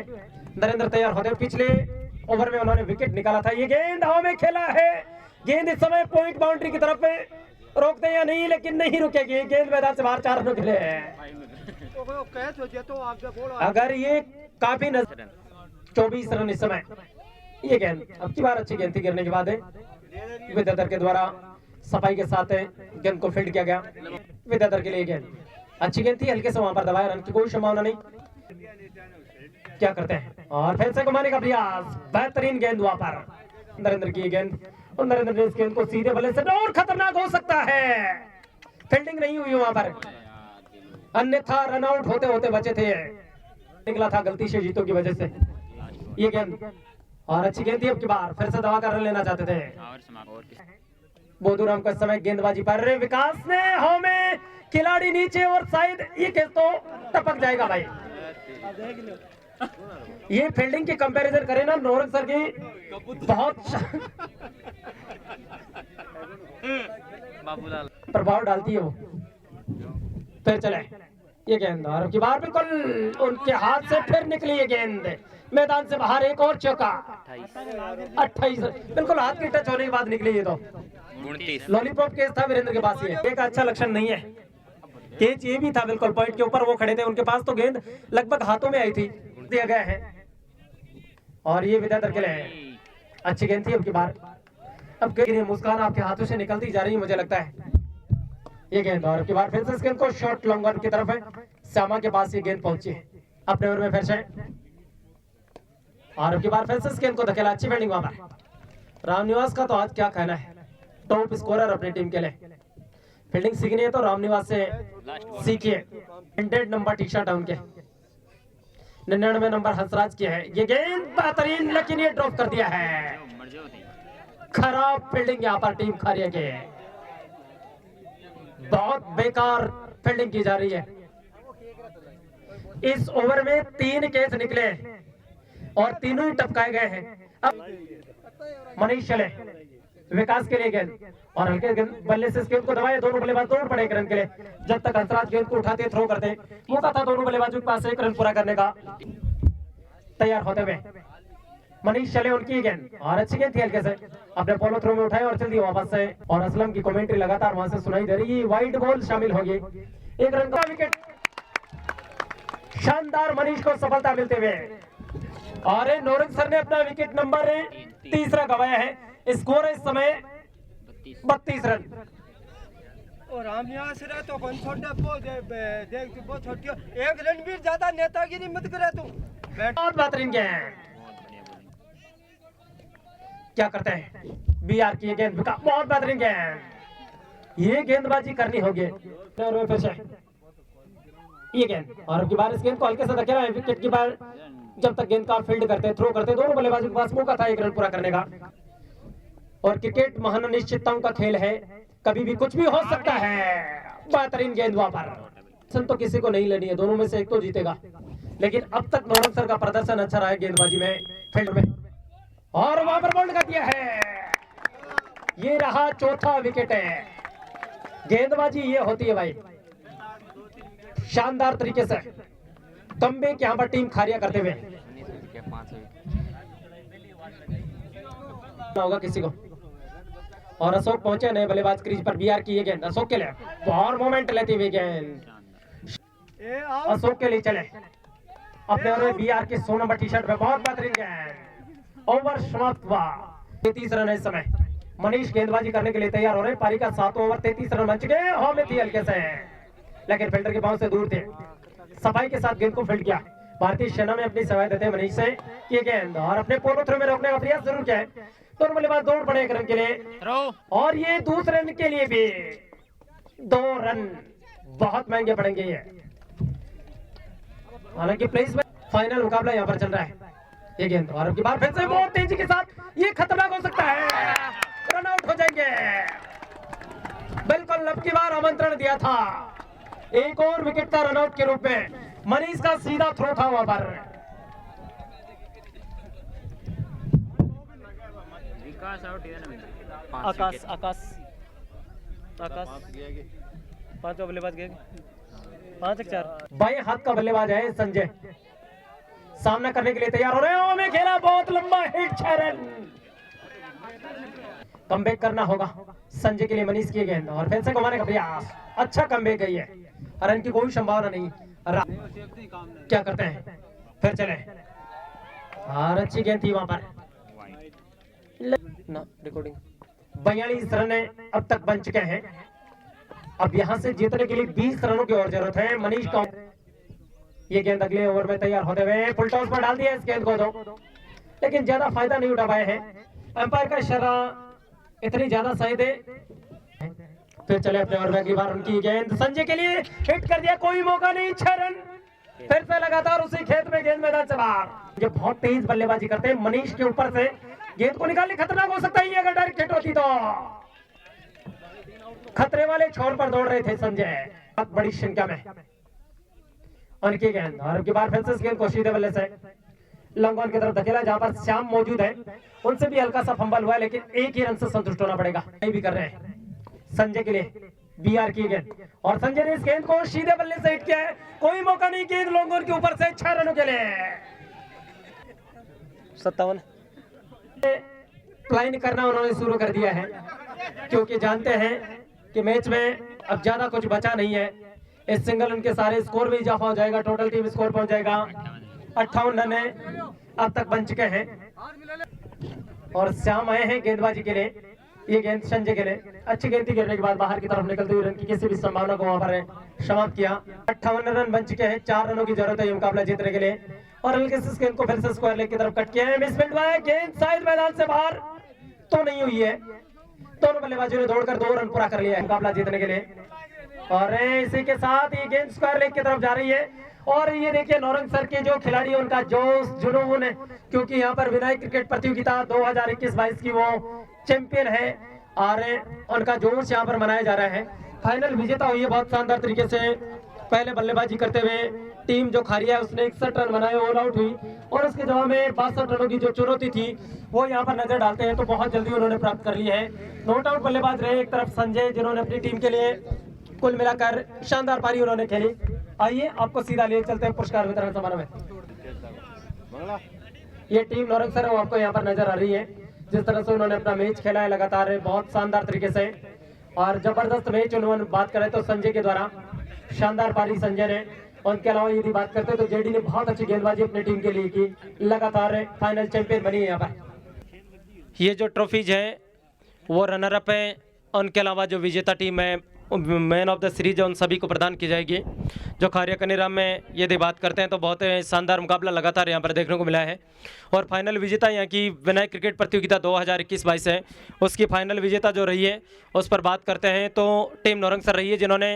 नरेंद्र तैयार होते हैं, पिछले ओवर में उन्होंने विकेट निकाला था। ये गेंद हवा में खेला है, गेंद इस समय पॉइंट बाउंड्री की तरफ रोकते हैं या नहीं, लेकिन नहीं रुकेगी, गेंद मैदान से बाहर 4 रनों के लिए है। अगर ये काफी नजर 24 रन इस समय। ये गेंद अब की बार अच्छी गेंद थी, गिरने के बाद विद्याधर के द्वारा सफाई के साथ गेंद को फील्ड किया गया। विद्याधर के लिए गेंद अच्छी गेंद थी, हल्के से वहां पर दबाया, रन की कोई संभावना नहीं। क्या करते हैं और फिर से घुमाने का प्रयास, बेहतरीन गेंद वहां पर नरेंद्र की गेंद, और नरेंद्र ने इस गेंद को सीधे बल्ले से, और खतरनाक हो सकता है, फील्डिंग नहीं हुई वहां पर, अन्यथा रन आउट होते होते बचे थे, निकला था गलती से जीतों की वजह से। ये गेंद और अच्छी गेंद थी, अब की बार फिर से दबा कर रन लेना चाहते थे बोधूराम का समय गेंदबाजी पर। विकास ने हाव में, खिलाड़ी नीचे और शायद ये गेंद तो टपक जाएगा भाई। ये फील्डिंग की कंपैरिजन करें ना नौरंग सर की, बहुत बाबूलाल प्रभाव डालती है वो। फिर चले ये गेंद और की बार बिल्कुल उनके हाथ से फिर निकली ये गेंद, मैदान से बाहर, एक और चौका। 28 बिल्कुल हाथ की टच होने के बाद निकली ये तो। लॉलीपॉप केस था वीरेंद्र के पास, ये एक अच्छा लक्षण नहीं है। केच ये भी था, बिल्कुल पॉइंट के ऊपर वो खड़े थे, उनके पास तो गेंद लगभग हाथों में आई थी, दिया गया है। और ये विद्याधर के लिए अच्छी गेंद थी, अब की बार अब मुस्कान आपके हाथों से निकलती जा रही है मुझे लगता है। ये गेंद और की बार फिर से इस गेंद को शॉर्ट लॉन्ग ऑन की तरफ है, श्यामा के पास ये गेंद पहुंची है अपने ओवर में फिर से, और अब की बार फिर से इस गेंद को धकेला, अच्छी फील्डिंग वहां पर। रामनिवास का तो आज क्या कहना है, टॉप स्कोरर अपनी टीम के लिए। फील्डिंग सीखनी है तो रामनिवास से सीखिए, 100 नंबर टी शर्ट है उनके, 99 नंबर हंसराज की है। ये गेंद बेहतरीन, लेकिन ये ड्रॉप कर दिया है, खराब फील्डिंग यहाँ पर टीम खारिया के, बहुत बेकार फील्डिंग की जा रही है। इस ओवर में 3 कैच निकले और तीनों ही टपकाए गए हैं। अब मनीष चले, विकास के लिए गेंद और हल्के गेंद बल्ले से इस गेंद को दबाए, दोनों बल्लेबाज दौड़ पड़े एक रन के लिए। जब तक हंसराज गेंद को उठाते थ्रो करते, मौका था दोनों बल्लेबाजों के पास 1 रन पूरा करने का। तैयार होते हुए मनीष चले, उनकी गेंद और अच्छी गेंद थी, हल्के से अपने पोलो थ्रो में उठाए और चल दी वापस से। और असलम की कमेंट्री लगातार वहां से सुनाई दे रही है, वाइड बॉल शामिल होगी, 1 रन का विकेट। शानदार मनीष को सफलता मिलते हुए, और नौरंग सर ने अपना विकेट नंबर 3 गवाया है। स्कोर है इस समय 32 रन। और हम यहाँ से तो कौन छोटे देख बहुत छोटी, 1 रन भी ज्यादा नेतागिरी मत करे तू। बहुत बेहतरीन गेंद, क्या करते हैं बीआर की गेंद, बहुत बेहतरीन गेंद, ये गेंदबाजी करनी होगी। ये गेंद और अब की बार इस गेंद को हल्के से धकेला है, विकेट की बार जब तक गेंद का फील्ड करते थ्रो करते, दोनों बल्लेबाजों के पास मौका था 1 रन पूरा करने का। और क्रिकेट महान अनिश्चितताओं का खेल है, कभी भी कुछ भी हो सकता है। बेहतरीन गेंद वहां पर, तो किसी को नहीं लेनी है, दोनों में से एक तो जीतेगा। लेकिन अब तक नौरंग सर का प्रदर्शन अच्छा रहा है गेंदबाजी में, फील्ड में, और वहां पर बोल्ड कर दिया है। ये रहा चौथा विकेट है। गेंदबाजी ये होती है भाई, शानदार तरीके से कमबैक यहाँ पर टीम खारिया करते हुए होगा किसी को। और अशोक पहुंचे नए बल्लेबाज क्रीज पर, बीआर की ये गेंद अशोक के लिए, बहुत मोमेंट लेती हुई गेंद अशोक के लिए चले अपने और बीआर के 100 नंबर टी शर्ट पे, बहुत बेहतरीन गेंद। ओवर समाप्त हुआ। 33 रन है इस समय। मनीष गेंदबाजी करने के लिए तैयार हो रहे हैं। पारी का 7वां ओवर 33 रन बन चुके हैं। हवा में थी हल्के से, लेकिन फील्डर के पांव से दूर थे। सफाई के साथ गेंद को फील्ड किया। भारतीय सेना में अपनी सेवाएं देते हैं मनीष से ये गेंद, और अपने पोलो थ्रो में रोकने का प्रयास जरूर किया है। दोनों बल्लेबाज दौड़ पड़े 1 रन के लिए, और ये दूसरे रन के लिए भी 2 रन बहुत महंगे पड़ेंगे ये। हालांकि प्लेस में फाइनल मुकाबला यहाँ पर चल रहा है। ये गेंद और अब की बार फिर से बहुत तेजी के साथ, ये खतरनाक हो सकता है, रन आउट हो जाएंगे। बिल्कुल अब की बार आमंत्रण दिया था एक और विकेट का रन आउट के रूप में। मनीष का सीधा थ्रो था वहां पर। आकाश आकाश आकाश 5 बल्लेबाज गए, 5 एक 4। बाएं हाथ का बल्लेबाज है संजय, सामना करने के लिए तैयार हो रहे हैं। में खेला बहुत लंबा हिट, 6 रन। कमबैक करना होगा संजय के लिए। मनीष की गेंद और फिर से घुमाने का प्रयास, अच्छा कमबैक गई है, रन की कोई संभावना नहीं। क्या करते हैं, फिर चले, और अच्छी गेंद थी वहां पर ना। रिकॉर्डिंग 42 रन अब तक बन चुके हैं। अब यहां से जीतने के लिए 20 रनों की और जरूरत है मनीष का। ये गेंद अगले ओवर में तैयार होते हुए फुल टॉस पर डाल दिया इस गेंद को, लेकिन ज्यादा फायदा नहीं उठा पाए हैं। अंपायर का इशारा इतनी ज्यादा सही दे। फिर चले अपने ओवर में अगली बार उनकी गेंद संजय के लिए, हिट कर दिया, कोई मौका नहीं, 6 रन। फिर से लगातार उसी खेत में गेंद मैदान से बाहर। ये बहुत तेज बल्लेबाजी करते हैं मनीष के ऊपर से, गेंद को निकालने खतरनाक हो सकता है ये, अगर डायरेक्ट हिट होती तो। खतरे वाले छोर पर दौड़ रहे थे संजय बहुत बड़ी संख्या में। उनकी गेंद और अब की बार फिर से इस गेंद को सीधे बल्ले से लॉन्ग ऑन की तरफ धकेला, जहां पर श्याम मौजूद है। उनसे भी हल्का सा फंबल हुआ है, लेकिन एक ही रन से संतुष्ट होना पड़ेगा। नहीं भी कर रहे हैं संजय के लिए बीआर की गेंद, और संजय ने इस गेंद को सीधे बल्ले से हिट किया है, कोई मौका नहीं। गेंद लॉन्ग ऑन के ऊपर से 6 रनों के लिए। 57 प्लान करना उन्होंने शुरू कर दिया है, क्योंकि जानते हैं कि मैच में अब ज्यादा कुछ बचा नहीं है। इस सिंगल उनके सारे स्कोर में इजाफा हो जाएगा, टोटल टीम स्कोर पहुंच जाएगा 58 रन अब तक बन चुके हैं। और श्याम आए हैं गेंदबाजी के लिए। ये गेंद संजय के लिए अच्छी गेंद थी, गिरने के बाद बाहर की तरफ निकलती हुई रन की किसी भी संभावना को वहां पर समाप्त किया। 58 रन बन चुके हैं, 4 रनों की जरूरत है ये मुकाबला जीतने के लिए। और हल्के से इस गेंद को फिर से स्क्वायर लेग की तरफ कट किया है, मिसफील्ड हुआ है, गेंद शायद मैदान से बाहर तो नहीं हुई है। दोनों बल्लेबाजों ने दौड़कर 2 रन पूरा कर लिया है मुकाबला जीतने के लिए। और इसी के साथ ये गेंद स्क्वायर लेग की तरफ जा रही है। और ये देखिए नौरंग सर के जो खिलाड़ी, उनका जोश जुनून, क्योंकि यहाँ पर विनायक क्रिकेट प्रतियोगिता 2021-22 की वो चैंपियन है, और उनका जोश यहाँ पर मनाया जा रहा है। फाइनल विजेता हुई है बहुत शानदार तरीके से। पहले बल्लेबाजी करते हुए टीम जो खारिया है उसने 61 रन बनाए, ऑल आउट हुई, और उसके जवाब में 62 रनों की जो चुनौती थी वो यहाँ पर नजर डालते हैं तो बहुत जल्दी उन्होंने प्राप्त कर ली है। नॉट आउट बल्लेबाज रहे एक तरफ संजय, जिन्होंने अपनी टीम के लिए कुल मिलाकर शानदार पारी उन्होंने खेली। आइए आपको सीधा ले चलते हैं पुरस्कार वितरण समारोह में। ये टीम नौरंग सर वो आपको यहाँ पर नजर आ रही है, जिस तरह से उन्होंने अपना मैच खेला है लगातार बहुत शानदार तरीके से, और जबरदस्त मैच उन्होंने बात करें तो संजय के द्वारा शानदार पारी संजय ने। उनके अलावा यदि बात करते तो जेडी ने बहुत अच्छी गेंदबाजी अपनी टीम के लिए की, लगातार फाइनल चैंपियन बनी है यहाँ पर। ये जो ट्रॉफीज है वो रनर अप है, उनके अलावा जो विजेता टीम है मैन ऑफ द सीरीज है उन सभी को प्रदान की जाएगी। जो खारिया कनीराम में यदि बात करते हैं तो बहुत शानदार मुकाबला लगातार यहाँ पर देखने को मिला है। और फाइनल विजेता यहाँ की विनायक क्रिकेट प्रतियोगिता 2021-22 है, उसकी फाइनल विजेता जो रही है उस पर बात करते हैं तो टीम नौरंग सर रही है, जिन्होंने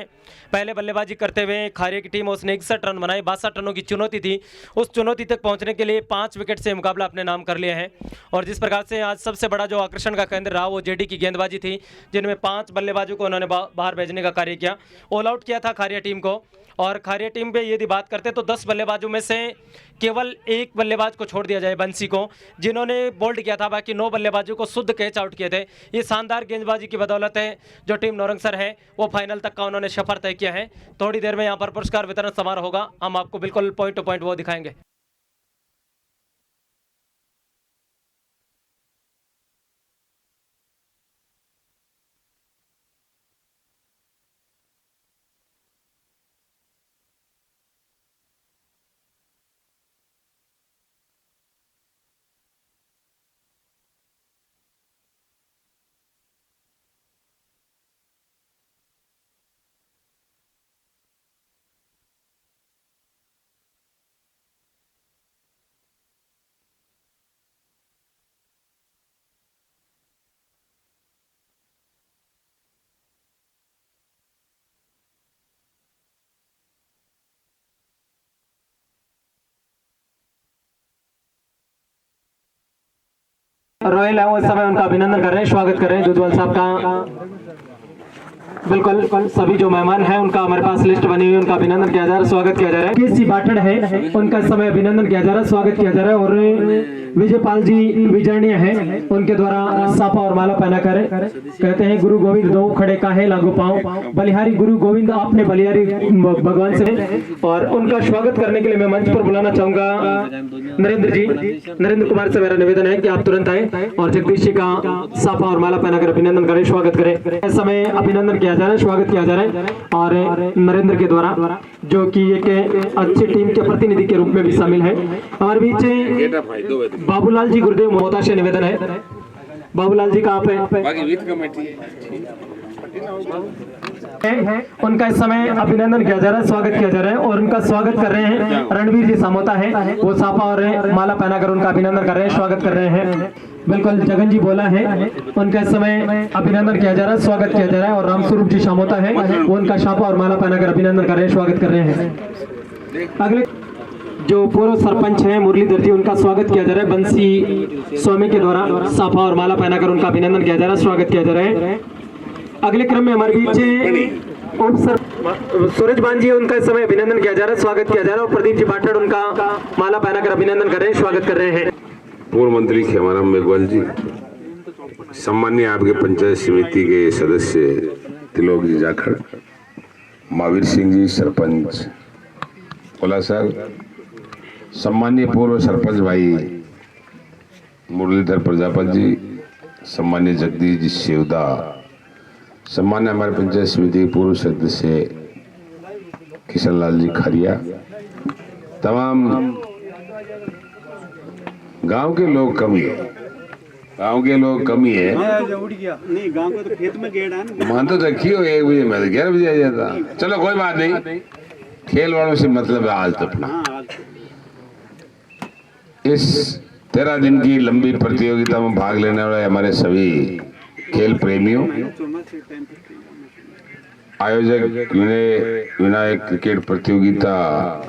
पहले बल्लेबाजी करते हुए खारिया की टीम उसने 61 रन बनाए। 62 रनों की चुनौती थी, उस चुनौती तक पहुँचने के लिए 5 विकेट से मुकाबला अपने नाम कर लिया है। और जिस प्रकार से आज सबसे बड़ा जो आकर्षण का केंद्र रहा वो जेडी की गेंदबाजी थी, जिनमें 5 बल्लेबाजों को उन्होंने बाहर भेजने का कार्य किया, ऑल आउट किया था खारिया टीम को। और खारिया टीम पे यदि बात करते तो 10 बल्लेबाजों में से केवल 1 बल्लेबाज को छोड़ दिया जाए, बंसी को, जिन्होंने बोल्ड किया था, बाकी 9 बल्लेबाजों को शुद्ध कैच आउट किए थे। ये शानदार गेंदबाजी की बदौलत है जो टीम नौरंग सर है वो फाइनल तक का उन्होंने सफर तय किया है। थोड़ी देर में यहाँ पर पुरस्कार वितरण समारोह होगा, हम आपको बिल्कुल पॉइंट टू पॉइंट वो दिखाएंगे। रॉयल है वो इस समय उनका अभिनंदन कर रहे हैं, स्वागत कर रहे हैं दुधवाल साहब का। बिल्कुल सभी जो मेहमान हैं उनका हमारे पास लिस्ट बनी हुई है, उनका अभिनंदन किया जा रहा है, स्वागत किया जा रहा है। केसी बाटड़ है उनका इस समय अभिनंदन किया जा रहा है, स्वागत किया जा रहा है। और विजयपाल जी विजरणीय है, उनके द्वारा सापा और माला पहनाकर कहते हैं गुरु गोविंद दो खड़े काहे लागू पाऊं, बलिहारी गुरु गोविंद आपने बलिहारी भगवान से। और उनका स्वागत करने के लिए मैं मंच पर बुलाना चाहूंगा नरेंद्र जी। नरेंद्र कुमार से मेरा निवेदन है कि आप तुरंत आए और जगदीश जी का सापा और माला पहनाकर अभिनंदन करें, स्वागत करें। इस समय अभिनंदन किया जा रहा है, स्वागत किया जा रहा है। और नरेंद्र के द्वारा जो कि एक अच्छी टीम के प्रतिनिधि के रूप में भी शामिल है हमारे बीच बाबूलाल जी गुरुदेव मोहता से निवेदन है। बाबूलाल जी का आप है उनका इस समय अभिनंदन किया जा रहा है, स्वागत किया जा रहा है। और उनका स्वागत कर रहे हैं रणवीर जी सामोता है, वो सापा और माला पहनाकर उनका अभिनंदन कर रहे हैं, स्वागत कर रहे हैं। बिल्कुल जगन जी बोला है, उनका इस समय अभिनंदन किया जा रहा है, स्वागत किया जा रहा है। और रामस्वरूप जी सामोता है, वो उनका सापा और माला पहनाकर अभिनंदन कर रहे हैं, स्वागत कर रहे हैं। अगले जो पूर्व सरपंच हैं मुरलीधर जी, उनका स्वागत किया जा रहा है, बंसी स्वामी के द्वारा साफा और माला पहनाकर उनका अभिनंदन किया जा रहा है, स्वागत किया जा रहा है। अगले क्रम में हमारे बीच उप सर सूरज बान जी, उनका इस समय अभिनंदन किया जा रहा है, स्वागत किया जा रहा है। और प्रदीप जी बाटड़ उनका माला पहनाकर अभिनंदन कर रहे हैं, स्वागत कर रहे हैं। पूर्व मंत्री खेमाराम मेघवाल जी, सम्मान्य आपके पंचायत समिति के सदस्य त्रिलोक जी जाखड़, महावीर सिंह जी सरपंच कोलासर, सम्मान्य पूर्व सरपंच भाई मुरलीधर प्रजापति जी, सम्मान्य जगदीश जी सेवदा, सम्मान्य हमारे पंचायत समिति के पूर्व सदस्य किशन लाल जी खरिया, तमाम गांव के लोग कम ही है, गांव के लोग कम ही है। नहीं गांव को तो खेत में गेड़ा है, मान तो रखी हो 1 बजे, मैं तो 11 बजे आ जाता। चलो कोई बात नहीं, खेल वालों से मतलब है आज तो अपना। इस 13 दिन की लंबी प्रतियोगिता में भाग लेने वाले हमारे सभी खेल प्रेमियों, आयोजक विनायक क्रिकेट प्रतियोगिता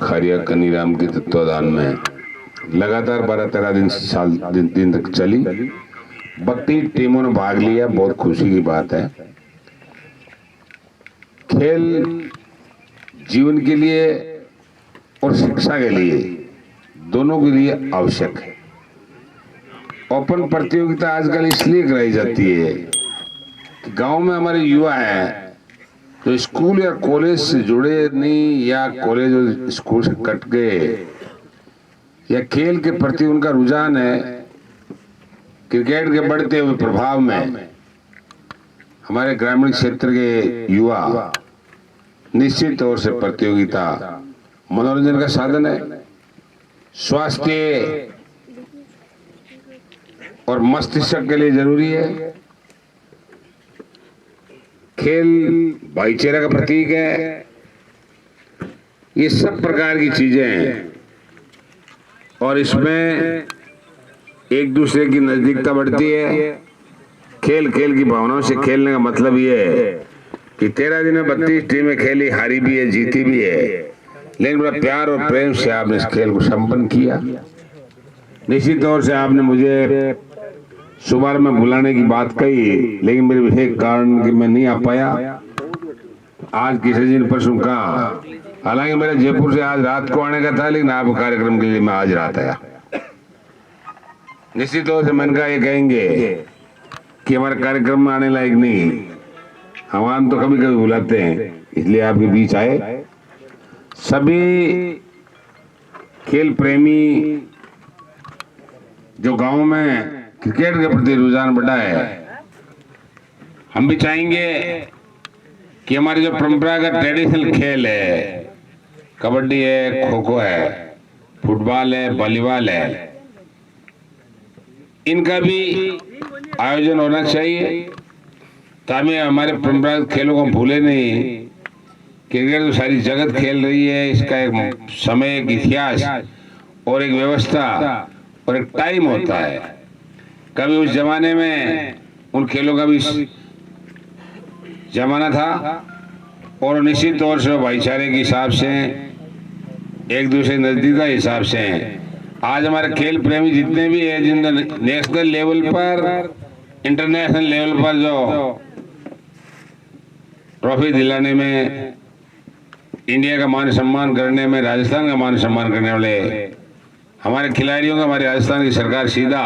खारिया कनीराम के तत्वाधान में लगातार 12-13 दिन तक चली। 32 टीमों ने भाग लिया, बहुत खुशी की बात है। खेल जीवन के लिए और शिक्षा के लिए दोनों के लिए आवश्यक है। ओपन प्रतियोगिता आजकल इसलिए कराई जाती है कि गांव में हमारे युवा हैं तो स्कूल या कॉलेज से जुड़े नहीं, या कॉलेज और स्कूल से कट गए, या खेल के प्रति उनका रुझान है। क्रिकेट के बढ़ते हुए प्रभाव में हमारे ग्रामीण क्षेत्र के युवा निश्चित तौर से प्रतियोगिता मनोरंजन का साधन है, स्वास्थ्य और मस्तिष्क के लिए जरूरी है। खेल भाईचारा का प्रतीक है। ये सब प्रकार की चीजें हैं और इसमें एक दूसरे की नजदीकता बढ़ती है। खेल खेल की भावनाओं से खेलने का मतलब ये है कि 13 दिन में 32 टीमें खेली, हारी भी है, जीती भी है, लेकिन बड़ा प्यार और प्रेम से आपने इस खेल को संपन्न किया। निश्चित तौर से आपने मुझे शुभारंभ में बुलाने की बात कही, लेकिन मेरे विशेष कारण कि मैं नहीं आ पाया। आज किसी दिन पर सुनका, हालांकि मेरे जयपुर से आज रात को आने का था, लेकिन आप कार्यक्रम के लिए मैं आज रात आया। निश्चित तौर से मन का ये कहेंगे कि हमारे कार्यक्रम में आने लायक नहीं, हम तो कभी कभी बुलाते हैं, इसलिए आपके बीच आए। सभी खेल प्रेमी जो गांव में क्रिकेट के प्रति रुझान बढ़ा है, हम भी चाहेंगे कि हमारे जो परंपरागत ट्रेडिशनल खेल है, कबड्डी है, खो खो है, फुटबॉल है, वॉलीबॉल है, इनका भी आयोजन होना चाहिए ताकि हमारे परंपरागत खेलों को भूले नहीं। क्रिकेट तो सारी जगत खेल रही है, इसका एक समय, एक इतिहास और एक व्यवस्था और एक टाइम होता है। कभी उस जमाने में उन खेलों का भी जमाना था और निश्चित तौर से भाईचारे के हिसाब से, एक दूसरे नजदीक के हिसाब से आज हमारे खेल प्रेमी जितने भी हैं, जिन नेशनल लेवल पर, इंटरनेशनल लेवल पर जो ट्रॉफी दिलाने में, इंडिया का मान सम्मान करने में, राजस्थान का मान सम्मान करने वाले हमारे खिलाड़ियों का हमारी राजस्थान की सरकार सीधा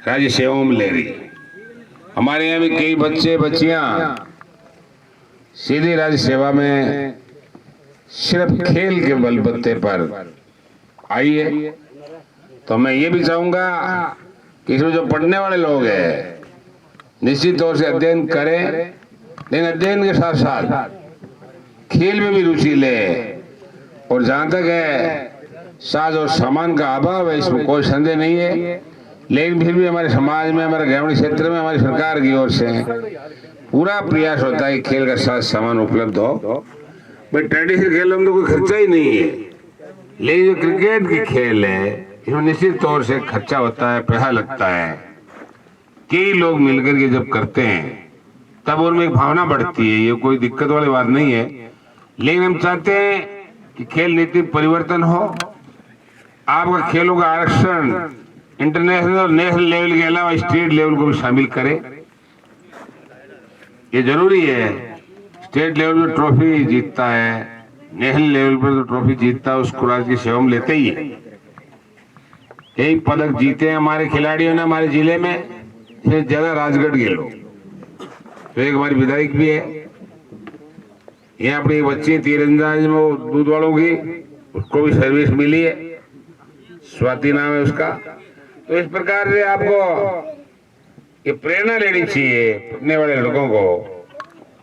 राज्य सेवाओं में ले रही है। हमारे यहाँ भी कई बच्चे बच्चियां सीधी राज्य सेवा में सिर्फ खेल के बलबूते पर आई है। तो मैं ये भी चाहूंगा कि इसमें जो पढ़ने वाले लोग हैं निश्चित तौर से अध्ययन करें, लेकिन अध्ययन के साथ साथ खेल में भी रुचि ले। और जहां तक है साज और सामान का अभाव है, इसमें कोई संदेह नहीं है, लेकिन फिर भी हमारे समाज में, हमारे ग्रामीण क्षेत्र में हमारी सरकार की ओर से पूरा प्रयास होता है कि खेल का साज सामान उपलब्ध हो। भाई ट्रेडिशनल खेलों में तो कोई खर्चा ही नहीं है, लेकिन जो क्रिकेट की खेल है इसमें निश्चित तौर से खर्चा होता है, पैसा लगता है। कई लोग मिलकर के जब करते हैं तब उनमें एक भावना बढ़ती है, ये कोई दिक्कत वाली बात नहीं है। लेकिन हम चाहते हैं कि खेल नीति में परिवर्तन हो, आपका खेलों का आरक्षण इंटरनेशनल और नेशनल लेवल के अलावा स्टेट लेवल को भी शामिल करें। ये जरूरी है। स्टेट लेवल पर ट्रॉफी जीतता है, नेशनल लेवल पर तो ट्रॉफी जीतता है, उसको राज्य की सेवा में लेते ही है। कई पदक जीते हैं हमारे खिलाड़ियों ने हमारे जिले में, इससे ज्यादा राजगढ़ के लोग। तो एक हमारी विधायक भी है, यहाँ अपनी बच्ची तीरंदाज में वो दूध वालों की, उसको भी सर्विस मिली है, स्वाति नाम है उसका। तो इस प्रकार से आपको ये प्रेरणा लेनी चाहिए पढ़ने वाले लड़कों को,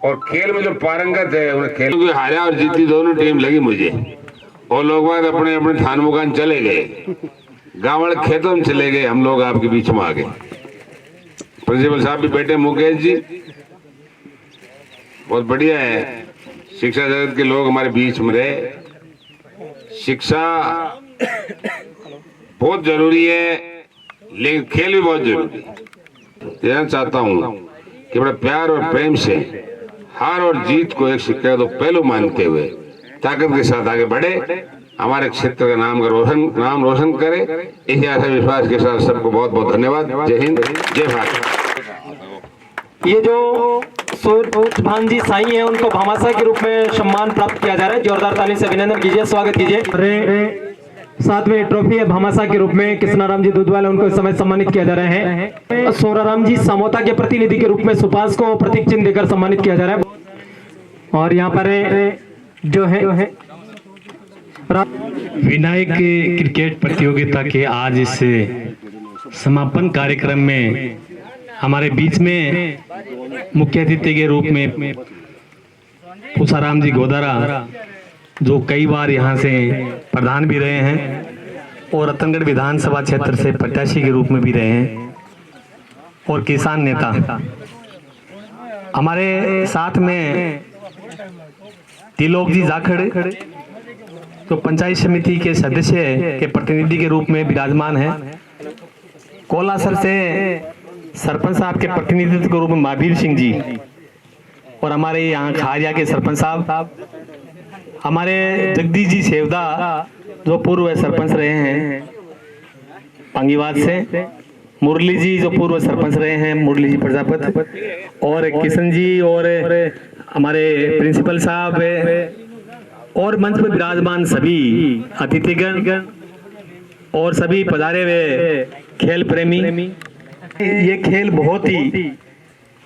और खेल में जो पारंगत है उन्हें खेल में हारा और जीती दोनों टीम लगी मुझे। और लोग बाद अपने अपने थान मुकान चले गए, गाँव वाले खेतों में चले गए, हम लोग आपके बीच में आ गए। प्रिंसिपल साहब भी बैठे, मुकेश जी, बहुत बढ़िया है। शिक्षा जगत के लोग हमारे बीच में रहे। शिक्षा बहुत जरूरी है, लेकिन खेल भी बहुत जरूरी है। कहना चाहता हूँ कि बड़ा प्यार और प्रेम से हार और जीत को एक सिक्के का दो पहलू मानते हुए ताकत के साथ आगे बढ़े, हमारे क्षेत्र का नाम रोशन करे। इसी आशा विश्वास के साथ सबको बहुत बहुत धन्यवाद। जय हिंद, जय भारत। ये जो सूरभान जी साई हैं, उनको भामाशाह के रूप में सम्मान प्राप्त किया जा रहा है। जोरदार ताली से अभिनंदन कीजिए, स्वागत कीजिए। साथ में ट्रॉफी है भामाशाह के रूप में कृष्णाराम जी दूधवाले, उनको इस समय सम्मानित किया जा रहे हैं। सोराराम जी समोता के प्रतिनिधि के रूप में सुभाष को प्रतीक चिन्ह देकर सम्मानित किया जा रहा है। और यहाँ पर जो है विनायक क्रिकेट प्रतियोगिता के आज इस समापन कार्यक्रम में हमारे बीच में मुख्य अतिथि के रूप में पूसाराम जी गोदारा, जो कई बार यहाँ से प्रधान भी रहे हैं और रतनगढ़ विधानसभा क्षेत्र से प्रत्याशी के रूप में भी रहे हैं, और किसान नेता। हमारे साथ में तिलोक जी जाखड़, तो पंचायत समिति के सदस्य के प्रतिनिधि के रूप में विराजमान है। कोलासर से सरपंच साहब के प्रतिनिधित्व के रूप में महावीर सिंह जी, और हमारे यहाँ खारिया के सरपंच साहब, हमारे जगदीश जी सेवदा जो पूर्व सरपंच रहे हैं पांगीवाद से, मुरली जी जो पूर्व सरपंच रहे हैं मुरली जी प्रजापति, और किशन जी, और हमारे प्रिंसिपल साहब, और मंच पर विराजमान सभी अतिथिगण और सभी पधारे हुए खेल प्रेमी। ये खेल बहुत ही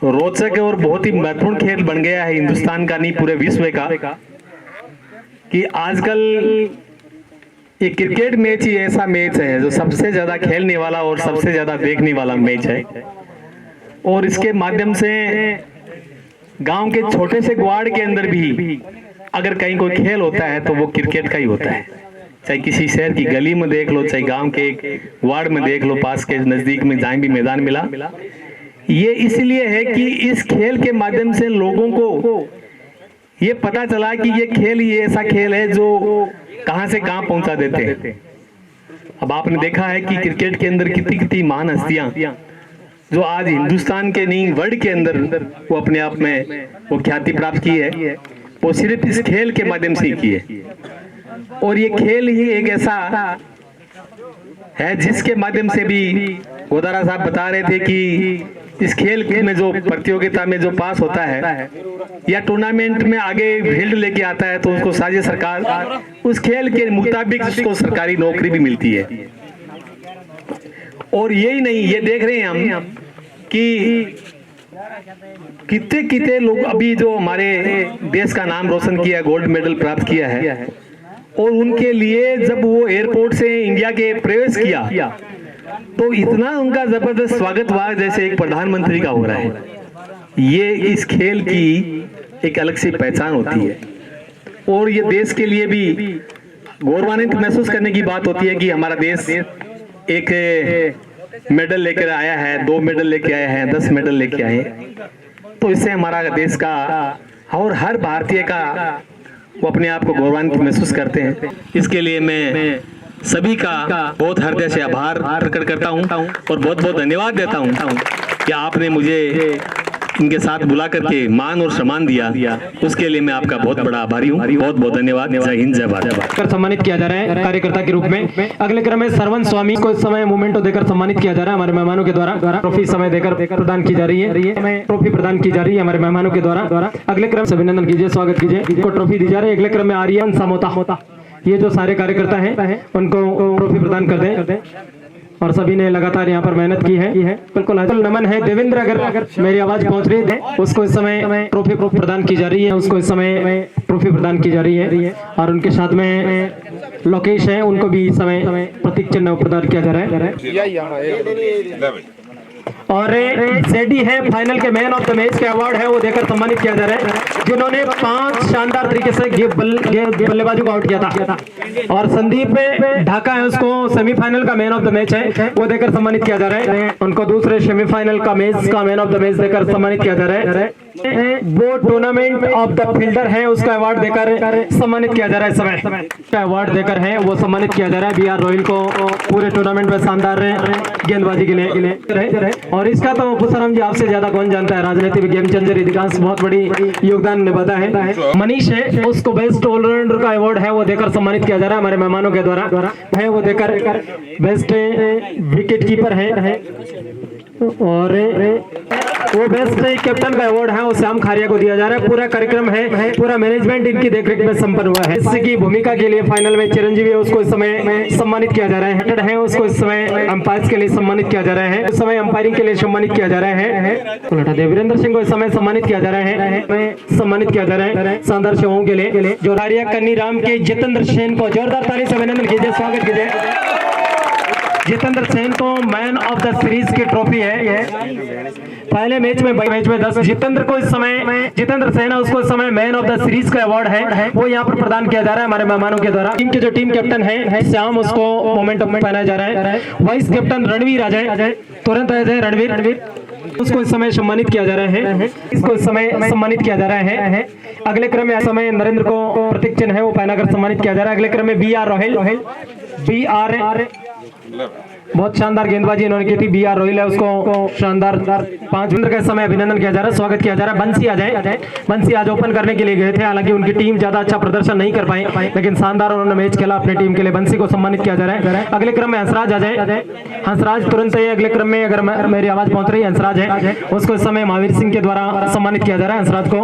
रोचक और बहुत ही महत्वपूर्ण खेल बन गया है हिंदुस्तान का, नहीं पूरे विश्व का, कि आजकल ये क्रिकेट मैच ही ऐसा मैच है जो सबसे ज्यादा खेलने वाला और सबसे ज्यादा देखने वाला मैच है। और इसके माध्यम से गांव के छोटे से ग्वाड़ के अंदर भी अगर कहीं कोई खेल होता है तो वो क्रिकेट का ही होता है। चाहे किसी शहर की गली में देख लो, चाहे गांव के एक वार्ड में देख लो, पास के नजदीक में जहाँ भी मैदान मिला। ये इसलिए है कि इस खेल के माध्यम से लोगों को ये पता चला कि ये खेल ही ऐसा खेल है जो कहां से कहां पहुंचा देते हैं। अब आपने देखा है कि क्रिकेट के अंदर कितनी कितनी महान हस्तियां जो आज हिंदुस्तान के नहीं वर्ल्ड के अंदर वो अपने आप में वो ख्याति प्राप्त की है, वो सिर्फ इस खेल के माध्यम से ही की है। और ये खेल ही एक ऐसा है, जिसके माध्यम से भी गोदारा साहब बता रहे थे कि इस खेल में जो प्रतियोगिता में जो पास होता है या टूर्नामेंट में आगे फील्ड लेके आता है तो उसको राज्य सरकार उस खेल के मुताबिक उसको सरकारी नौकरी भी मिलती है। और यही नहीं, ये देख रहे हैं हम कि कितने कितने लोग अभी जो हमारे देश का नाम रोशन किया, गोल्ड मेडल प्राप्त किया है, और उनके लिए जब वो एयरपोर्ट से इंडिया के प्रवेश किया तो इतना उनका जबरदस्त स्वागत हुआ जैसे एक प्रधानमंत्री का हो रहा है। ये इस खेल की एक अलग सी पहचान होती है और ये देश के लिए भी गौरवान्वित महसूस करने की बात होती है कि हमारा देश एक मेडल लेकर आया है, 2 मेडल लेके आया है, 10 मेडल लेके आए, तो इससे हमारा देश का और हर भारतीय का वो अपने आप को गौरवान्वित महसूस करते हैं। इसके लिए मैं सभी का बहुत हृदय से आभार प्रकट करता हूं और बहुत बहुत धन्यवाद देता हूं कि आपने मुझे इनके साथ बुला करके मान और सम्मान दिया, उसके लिए मैं आपका बहुत बड़ा आभारी हूँ। बहुत बहुत धन्यवाद। जय हिंद, जय भारत। कर सम्मानित किया जा रहा है कार्यकर्ता के रूप में। अगले क्रम में सरवन स्वामी को इस समय मोमेंटो देकर सम्मानित किया जा रहा है हमारे मेहमानों के द्वारा। ट्रॉफी समय देकर प्रदान की जा रही है, ट्रॉफी प्रदान की जा रही है हमारे मेहमानों के द्वारा। अगले क्रम से अभिनंदन कीजिए, स्वागत कीजिए, इनको ट्रॉफी दी जा रही है। अगले क्रम में आर्यन समोता, ये जो सारे कार्यकर्ता हैं उनको ट्रॉफी प्रदान कर दें और सभी ने लगातार यहाँ पर मेहनत की है। बिल्कुल नमन है। देवेंद्र, अगर मेरी आवाज पहुंच रही है, उसको इस समय ट्रॉफी प्रदान की जा रही है, उसको इस समय ट्रॉफी प्रदान की जा रही है और उनके साथ में लोकेश है, उनको भी इस समय प्रतीक चिन्ह प्रदान किया जा रहा है। और जेडी है, फाइनल के मैन ऑफ द मैच के अवार्ड है वो देकर सम्मानित किया जा रहा है, जिन्होंने 5 शानदार तरीके से बल्लेबाजों को आउट किया था। और संदीप ढाका है, उसको सेमीफाइनल का मैन ऑफ द मैच है वो देकर सम्मानित किया जा रहा है। उनको दूसरे सेमीफाइनल का मैच का मैन ऑफ द मैच देकर सम्मानित किया जा रहा है। वो टूर्नामेंट ऑफ द फील्डर है, उसका अवार्ड देकर सम्मानित किया जा रहा है। इस समय अवार्ड देकर है वो सम्मानित किया जा रहा है बीआर रोहिल को पूरे टूर्नामेंट में शानदार गेंदबाजी के लिए। और इसका तो पुष्पराम जी आपसे ज्यादा कौन जानता है, राजनीति में गेम चेंजर अधिकांश बहुत बड़ी योगदान निभाता है। मनीष है, उसको बेस्ट ऑलराउंडर का अवार्ड है वो देकर सम्मानित किया जा रहा है हमारे मेहमानों के द्वारा है वो देकर। बेस्ट विकेट कीपर है और वो बेस्ट कैप्टन का अवार्ड है वो श्याम खारिया को दिया जा रहा है। पूरा कार्यक्रम है, पूरा मैनेजमेंट इनकी देखरेख में संपन्न हुआ है। इसकी भूमिका के लिए फाइनल में चिरंजीवी है, उसको इस समय सम्मानित किया जा रहा है। हेटेड है, उसको इस समय अंपायर के लिए सम्मानित किया जा रहा है, इस समय अंपायरिंग के लिए सम्मानित किया जा रहा है। वीरेंद्र सिंह को इस समय सम्मानित किया जा रहा है शानदार सेवाओं के लिए। जो रारिया कन्नी राम के जितेंद्र सेन को जोरदार ताली से अभिनंदन कीजिए, स्वागत कीजिए। जितेंद्र सेन को मैन ऑफ द सीरीज की ट्रॉफी है, पहले मैच में 10। जितेंद्र को इस समय, जितेंद्र सेन है, उसको इस समय मैन ऑफ द सीरीज का अवार्ड है वो यहाँ पर प्रदान किया जा रहा है हमारे मेहमानों के द्वारा। टीम के जो टीम कैप्टन है श्याम, उसको मोमेंटम में पहनाया जा रहा है। वाइस कैप्टन रणवीर अजय, तुरंत अजय रणवीर, उसको इस समय सम्मानित किया जा रहा है, इसको इस समय सम्मानित किया जा रहा है। अगले क्रम में इस समय नरेंद्र को प्रतीक चिन्ह है वो पहनाकर सम्मानित किया जा रहा है। अगले क्रम में बीआर रोहिल, बहुत शानदार गेंदबाजी इन्होंने की थी। बीआर रोहिल है, उसको शानदार 5 मिनट के समय अभिनंदन किया जा रहा है, स्वागत किया जा रहा है। बंसी आज ओपन करने के लिए गए थे, हालांकि उनकी टीम ज्यादा अच्छा प्रदर्शन नहीं कर पाई, लेकिन शानदार उन्होंने मैच खेला अपनी टीम के लिए। बंसी को सम्मानित किया जा रहा है। अगले क्रम में हंसराज तुरंत ही अगले क्रम में, अगर मेरी आवाज पहुंच रही है, हंसराज है, उसको इस समय महावीर सिंह के द्वारा सम्मानित किया जा रहा है हंसराज को।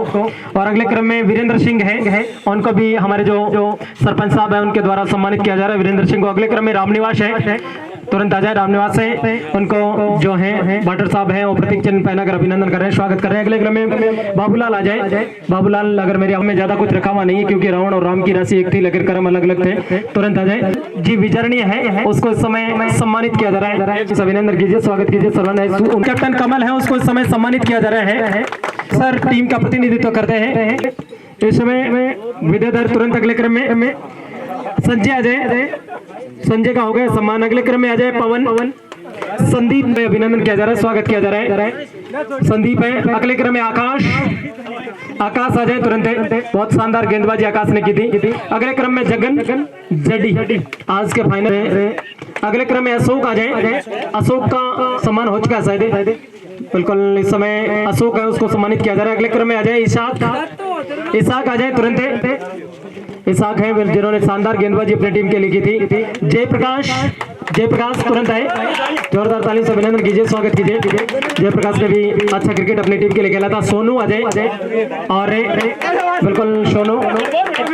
और अगले क्रम में वीरेंद्र सिंह है, उनको भी हमारे जो सरपंच साहब है उनके द्वारा सम्मानित किया जा रहा है वीरेंद्र सिंह को। अगले क्रम में रामनिवास है, तुरंत आ जाए रामनिवास से, उनको जो है बाटर साहब हैं वो प्रतीक चिन्ह पहनाकर अभिनंदन कर रहे हैं, स्वागत कर रहे हैं। अगले क्रम में बाबूलाल आ जाए। बाबूलाल, अगर मेरे में ज्यादा कुछ रखा हुआ नहीं है क्योंकि रावण और राम की राशि एक थी लेकर कर्म अलग अलग थे, तुरंत आ जाए। जी विजरणीय है, उसको इस समय सम्मानित किया जा रहा है, अभिनंदन कीजिए, स्वागत कीजिए। सर्वन कैप्टन कमल है, उसको इस समय सम्मानित किया जा रहा है। सर टीम का प्रतिनिधित्व करते हैं इस समय विद्याधर। तुरंत अगले क्रम में संजय आ जाए, संजय का हो गया सम्मान। अगले क्रम में आ जाए पवन, संदीप में अभिनंदन किया जा रहा है, स्वागत किया जा रहा है, संदीप है। अगले क्रम में आकाश आ जाए तुरंत, बहुत शानदार गेंदबाजी आकाश ने की थी। अगले क्रम में जगन जेडी आज के फाइनल में। अगले क्रम में अशोक आ जाए, अशोक का सम्मान हो चुका है शायद, बिल्कुल इस समय अशोक है, उसको सम्मानित किया जा रहा है। अगले क्रम में आ जाए इशाक आ जाए तुरंत, इसाक है जिन्होंने शानदार गेंदबाजी अपनी टीम के लिए की थी। जयप्रकाश तुरंत आए, जोरदार ताली से अभिनंदन कीजिए, स्वागत कीजिए। जयप्रकाश ने भी अच्छा क्रिकेट अपनी टीम के लिए खेला था। सोनू अजय और बिल्कुल सोनू,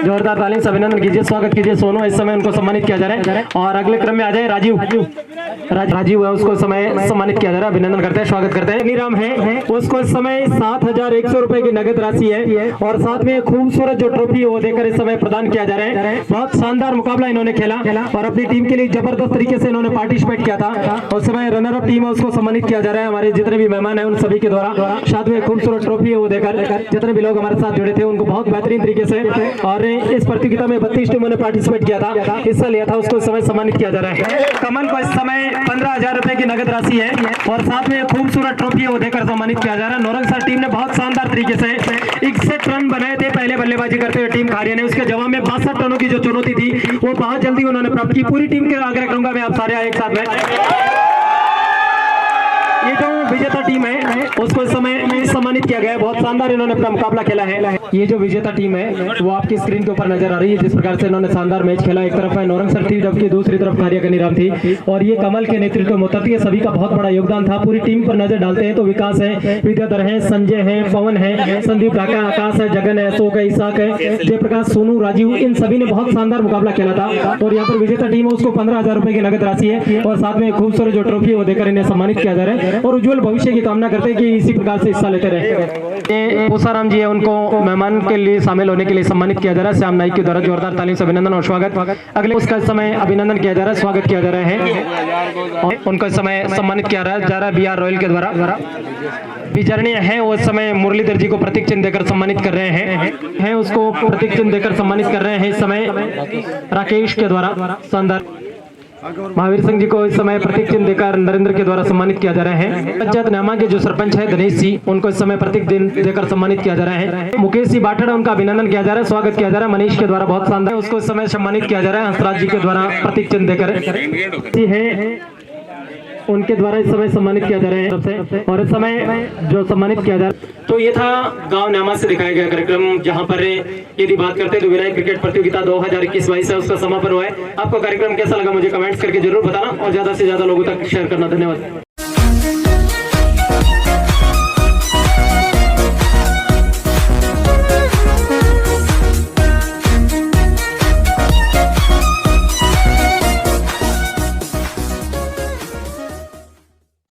जोरदार ताली से अभिनंदन कीजिए, स्वागत कीजिए सोनू। इस समय उनको सम्मानित किया जा रहा है और अगले क्रम में आ जाए राजीव है, उसको समय सम्मानित किया जा रहा है। अभिनंदन करते हैं, स्वागत करते हैं। नीराम है, उसको इस समय 7,100 रुपए की नगद राशि है और साथ में खूबसूरत जो ट्रॉफी वो देकर इस समय प्रदान किया जा रहा है। बहुत शानदार मुकाबला इन्होंने खेला और अपनी टीम के लिए जबरदस्त तरीके से इन्होंने पार्टिसिपेट किया था। उस समय रनर अप टीम है, उसको सम्मानित किया जा रहा है। हमारे जितने भी मेहमान हैं उन सभी के द्वारा साथ में खूबसूरत ट्रॉफी है वो देकर जितने भी लोग हमारे साथ जुड़े थे उनको बहुत बेहतरीन तरीके से, और इस प्रतियोगिता में 32 टीमों ने पार्टिसिपेट किया था, हिस्सा लिया था, उसको इस समय सम्मानित किया जा रहा है। कमल को इस समय 15,000 रुपए की नगद राशि है और साथ में खूबसूरत ट्रॉफी वो देकर सम्मानित किया जा रहा है। नौरंगसर टीम ने बहुत शानदार तरीके से 61 रन बनाए थे पहले बल्लेबाजी करते हुए टीम खारिया ने। उसके जवाब में 62 रनों की जो चुनौती थी वो बहुत जल्दी उन्होंने प्राप्त की। पूरी टीम के आग्रह करूंगा मैं, आप सारे एक साथ में। ये जो विजेता टीम है उसको इस समय सम्मानित किया गया है। बहुत शानदार इन्होंने अपना मुकाबला खेला है। ये जो विजेता टीम है वो आपकी स्क्रीन के ऊपर नजर आ रही है, जिस प्रकार से इन्होंने शानदार मैच खेला। एक तरफ है नौरंगसर थी जबकि दूसरी तरफ खारिया का निराम थी और ये कमल के नेतृत्व में उतरती सभी का बहुत बड़ा योगदान था। पूरी टीम पर नजर डालते हैं तो विकास है, विद्याधर है, संजय है, पवन है, संदीप ढाका, आकाश है, जगन है, अशोक है, इसाक है, जयप्रकाश, सोनू, राजीव, इन सभी ने बहुत शानदार मुकाबला खेला था। और यहाँ पर विजेता टीम है उसको 15,000 रुपए की नगद राशि है और साथ में खूबसूरत जो ट्रॉफी है वो देकर इन्हें सम्मानित किया जा रहा है और उज्जवल भविष्य की कामना करते हैं कि इसी प्रकार से हिस्सा लेते रहे। पूसाराम जी है, उनको मेहमान के लिए शामिल होने के लिए सम्मानित किया जा रहा है। श्याम नाइक के द्वारा जोरदार ताली से अभिनंदन और स्वागत। अगले उसका समय अभिनंदन किया जा रहा है, स्वागत किया जा रहा है और उनको इस समय सम्मानित किया जा रहा है BR रॉयल के द्वारा। विजरणीय है वो इस समय मुरलीधर जी को प्रतीक चिन्ह देकर सम्मानित कर रहे हैं उसको प्रतीक चिन्ह देकर सम्मानित कर रहे हैं इस समय राकेश के द्वारा। शानदार महावीर सिंह जी को इस समय प्रतीक चिन्ह देकर नरेंद्र के द्वारा सम्मानित किया जा रहा है। पंचायत नामा के जो सरपंच है दिनेश जी, उनको इस समय प्रतीक चिन्ह देकर सम्मानित किया जा रहा है। मुकेश जी बाटड़, उनका अभिनंदन किया जा रहा है, स्वागत किया जा रहा है। मनीष के द्वारा बहुत शानदार, उसको इस समय सम्मानित किया जा रहा है। हंसराज जी के द्वारा प्रतीक चिन्ह देकर है उनके द्वारा इस समय सम्मानित किया जा रहा है सबसे। और इस समय जो सम्मानित किया जा रहा है तो ये था गांव न्यामा से दिखाया गया कार्यक्रम, जहां पर यदि बात करते हैं तो विनायक क्रिकेट प्रतियोगिता 2021-22 है, उसका समापन हुआ है। आपको कार्यक्रम कैसा लगा मुझे कमेंट्स करके जरूर बताना और ज्यादा से ज्यादा लोगों तक शेयर करना। धन्यवाद।